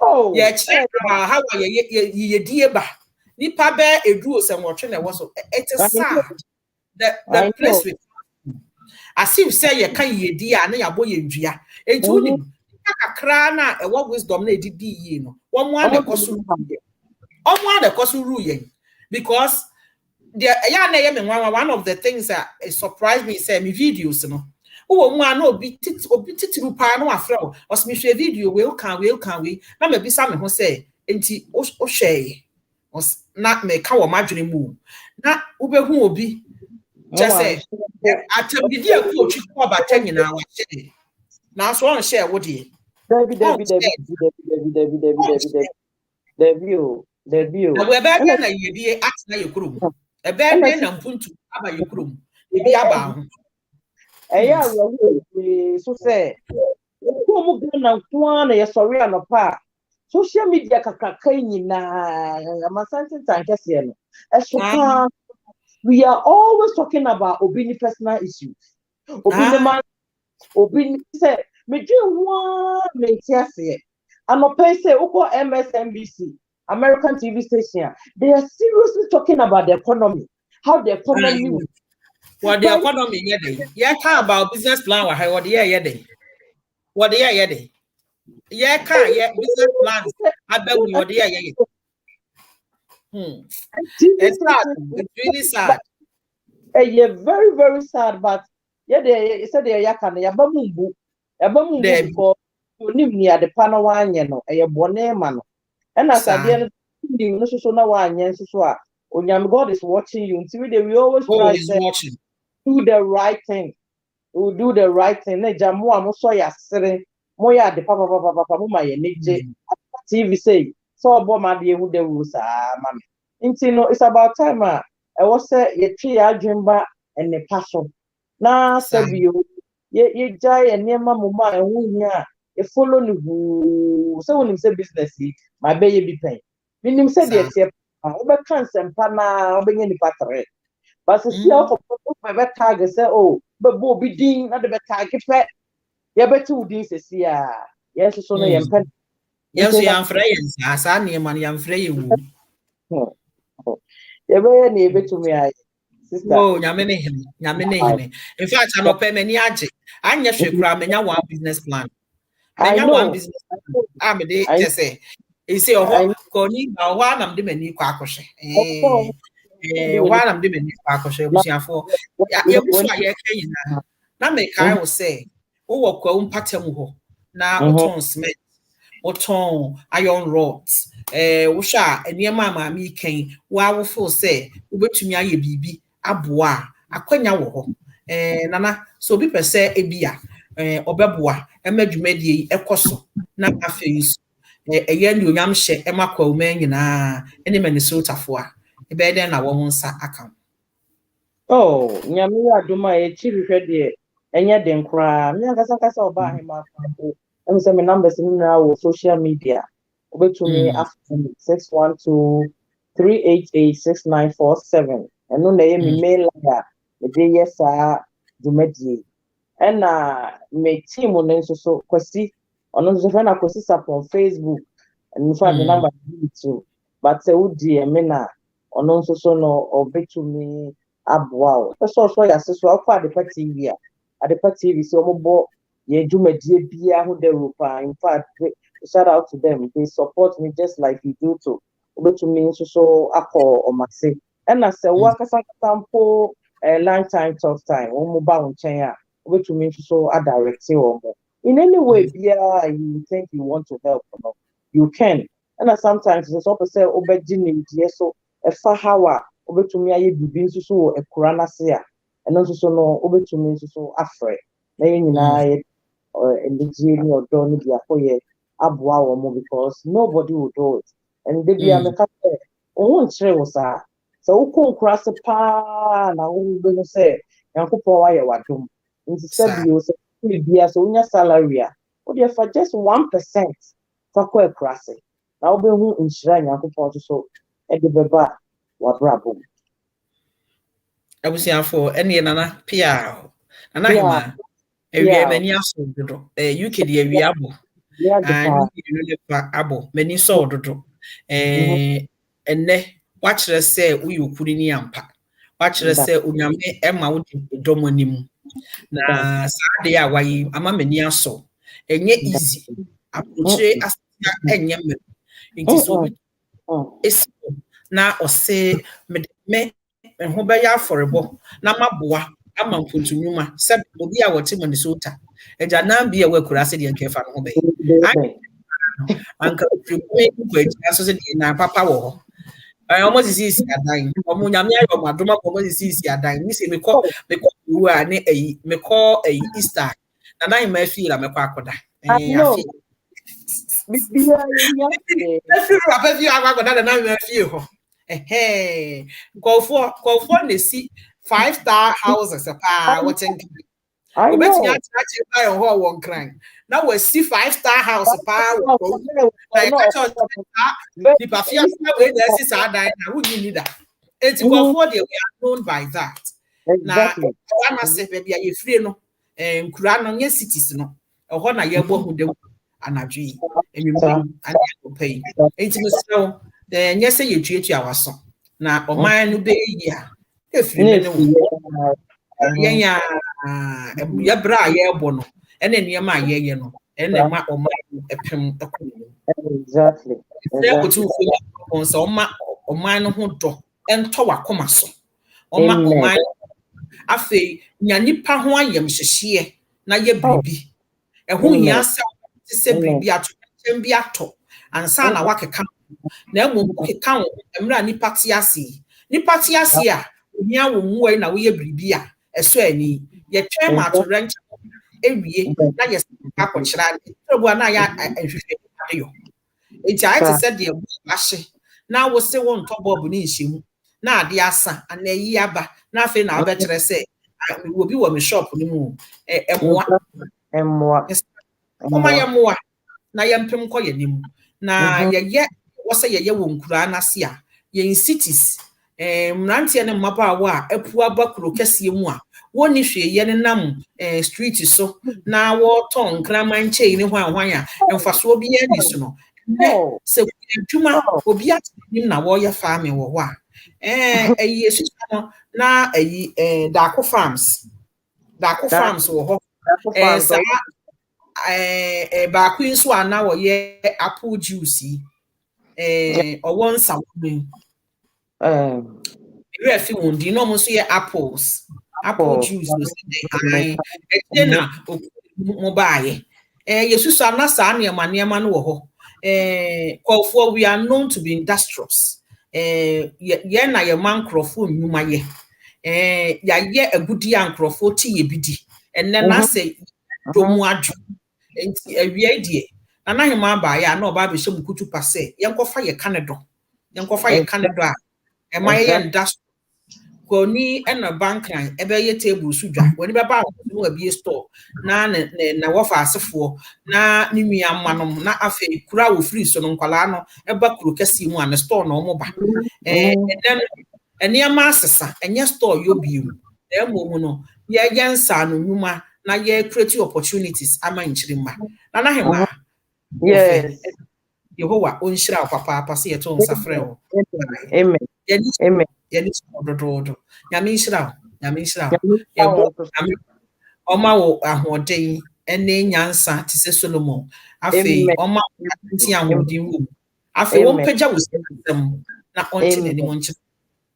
Oh, yeah, check about how ye dear ba. Nipa bear a rules and watching it was it is sad. The place with as if say you can ye dear and ya boy ya. And to him, Krana and what wisdom they did ye no. One the cost ruling because one of the things that surprised me say me videos no. Oh, one no be titiru pa no afro or me share video we na me bisa me ho say enti o share na me ka wo madwene mu na ubehu obi just say atabidi akwochi ko bata nyina wa share na so on share wo de Debbie na we be na yedie atina yekrum e be na mpuntu aba yekrum ebi aba ho so say ko mu na kwa na ye sorry anopa social media kakaka nyina amasanti tankese no esoka we are always talking about obini personal issues obini man obini say me dwe me tiase anopa say uko MSNBC American TV station they are seriously talking about the economy how the economy what the economy yeah talk about business plan what the year what the year yeah business plans about what the year it's sad. It's really sad. Yeah, very, very sad. But yeah, they said they are kind of yabamumbu because you near the panawan, you know, a bonnet man. And as I did, you know, so now one, yes, so God is watching you. See, we always try to do the right thing. We do the right thing. Ne jamu amuso ya sere, moya de papa, mama ye nije. TV say so oboma de ehu de rules mama. It's about time I was say ye tree adwemba and the passion. Na sabio ye jai and near mama and who here e follow you so when him say business my baby be paying. Minim say the tia over cancer pana obey any patre. But see how for tag say oh but bo be din na the tag fe ye betu din say yes so no yempen. Yes, I am friends. As I am man, I am friends. You be to me, sister. Oh, nyamene. In fact, I no pay many aje. Anya shekura menya one business plan. Menya one business plan. I'm de just say. You say oh, koni na wa nam de mani kwa akoshe. Wa nam de mani kwa akoshe busiafo. Ya busu aye kan na. Na me kai wo say, wo wo kwa umpatem ho. Na oton cement. Oton iron rods wosha eniema maami kan wa wo feel say ubetumi aye bibi aboa akwanya wo ho nana so bi pese ebia obeboa emadwumadie ekoso na afeis eye ni onyam hye emakwa uma nyina ene Minnesota fo a ebe den na wo nsa aka oh nyame aduma e chirihwe de enye den kra me akasa oba ahema and send me numbers in now social media. Over to me after 612-388-6947. And no name email the day yes do medie. And my team on so kwesi on the friend I kwesi on Facebook and in fact the number too. But say would dear mena on also so no over to me wow. That's also yes so far the party here at the party so mo ye do medie bia who the rupa in fact shout out to them they support me just like you do too but to me so akọ o ma say and I say waka sample Lunchtime Talk time o mo ba unchen a but to me so a direct in any way bia you think you want to help you can and sometimes it's also say obeji ni die so e fa hawa obetu me aye bibi nso so e kura na se a and nso so no obetu me nso so afre na nyina and the genie or don't be a foyer abwa because nobody will do it. And they be a won't share was a so who cross the pa na who go say Yankopon why you wadom nti sabi you say be so unya salary a what if for just 1% for kwa cross na wo be hu nhyira Yankopon so e de beba wa brabo abusiafo ene nana pia nana hima ewie mani aso dodo UK de ewie abo and you fa abo mani so dodo enne wachire se uyi okuri ni ampa wachire se onyame ema wo domo nim na saade ya wayi ama mani aso enye easy approach asia enye me nti so esi na ose me ho be ya forebo na maboa ama mpuntunwuma se obi a wote Minnesota eja na bia we kura se de nkefa no ho be anka free ko eja so se de na papa wo ho almost is adan omo nyame ayo madoma ko almost is adan ni se me ko wu a ne eyi me ko eyi Easter na dan ma fi la me ko akoda afi bibia ya afi rapa fi akoda na ma fi ho Go for the see 5-star houses pa watching. I bet you actually buy a whole one crying. Now we see 5-star house pa like the perfume way there is our dine. Would you need that? It's go for the we are known by that. Now I must say baby you free no Kuran on your cities no. A one a year who do anadri and you pay. It's so then yes say you treat our son. Na o man no be ya efiri ne wo ya ya bra ya ebo no ene niam ye no ene ma o man epem ekono exactly ko tu fu on so o man no ho do ento wakoma so o man afi nya nipa ho ayem hyehye na ye bribi ho hia se bribi ato ansa na wakeka na emu keka emra nipa tiase a ohia wo muwe na wo ye bribi a eso ani ye twen ma to ranch ewie na ye akọchira ebu na ya ehwehwe yo eja ite se de ebu ahye na wo se wo ntobo bu ni nhyimu na ade asa ana yi aba na afi na obekere se wo bi wo me shop ni mu emwa kuma ye moa na ye mpem kọ ye nim na ye wose ye wo nkura na se a ye in cities mrantie ne mmabaawa a apu abakuro kese mu a woni hwe ye ne nam street so na wo ton kraman chei ne hwan a emfaso bi ye ni so no se adwuma obi atim na wo ye farm wo ho a eyi no na eyi Dako farms wo ho sa ba queen so ana wo ye apple juice owo nsa wo refi wundi no mo so ye apple juice no say na mo baaye yesusu ana sa na ema no wo ho call we are known to be industrious ye na ye man crofo nyuma ye ya ye agudi ankrofo ti ye bidi enne na say domu adu enti awie die na na hema baaye na oba be hye mukutu pase ye nkofa ye Canada a ema ye industrial koni ena bankan ebe ye table sudwa woni be ba no abie store na wofa asefo na ne nua manom na afi kura wo free so no nkwala no eba kuro kesi mu an store no mo ba ene ma asesa enye store yo biu e mo no ye yensa no nyuma na ye create opportunities ama nchirima na hema yes Yehowa onshira papa se ye to nsafre ho amen amen yani dodo nyame nshira yebo oma wo ahoden ene nyansa ti se Solomon afi oma nti ahoden wo afi won pagya wo system na onti nani monchi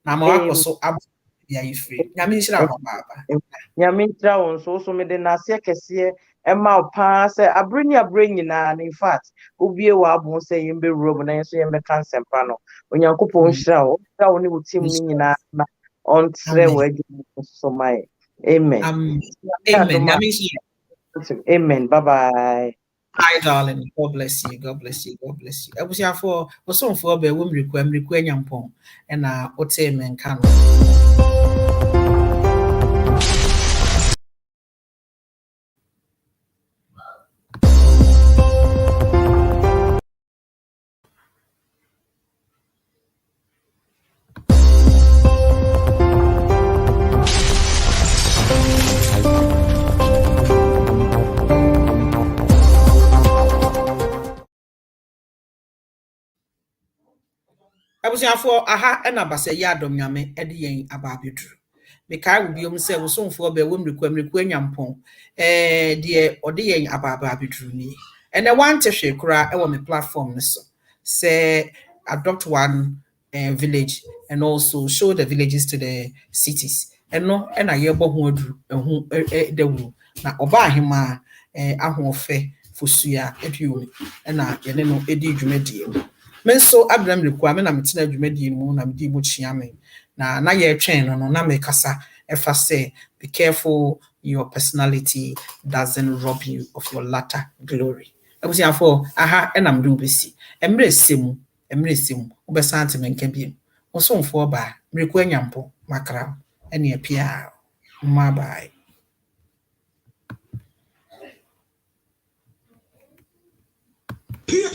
na ma wakoso abu ya ifre nyame nshira papa nyame nshira won so me de na ase kese ema pa se abre nyina in fact obie wa abon se yembe robo na so yembe kansempa no onyankopon nshira wo ne wo team ni nyina na on tre wa adwuma so mai amen amen amen bye bye Hi, darling. God bless you. God bless you. God bless you. I was here for some for be women require nyampon and ote men can. I was here for aha and abase yadom yame edi ababidru. Mekai will be say was soon for be women require nyampon. Dear or the ababidru ni. And I want to share cry on my platform so. Say adopt one village and also show the villages to the cities. And no, and I hear about who the woo. Now, oba hima AHOUFA OFOSUAH edume and I no edi jumedi. Menso Abraham require me na metena dwumadi mu na medi mu chia me na ye twɛn no na me kasa efa say be careful your personality doesn't rob you of your latter glory. Abusiafo aha enam do besi emre semu obesante menka biem osomfo ba mreku anyampo makra ene apia ma bai. Pia.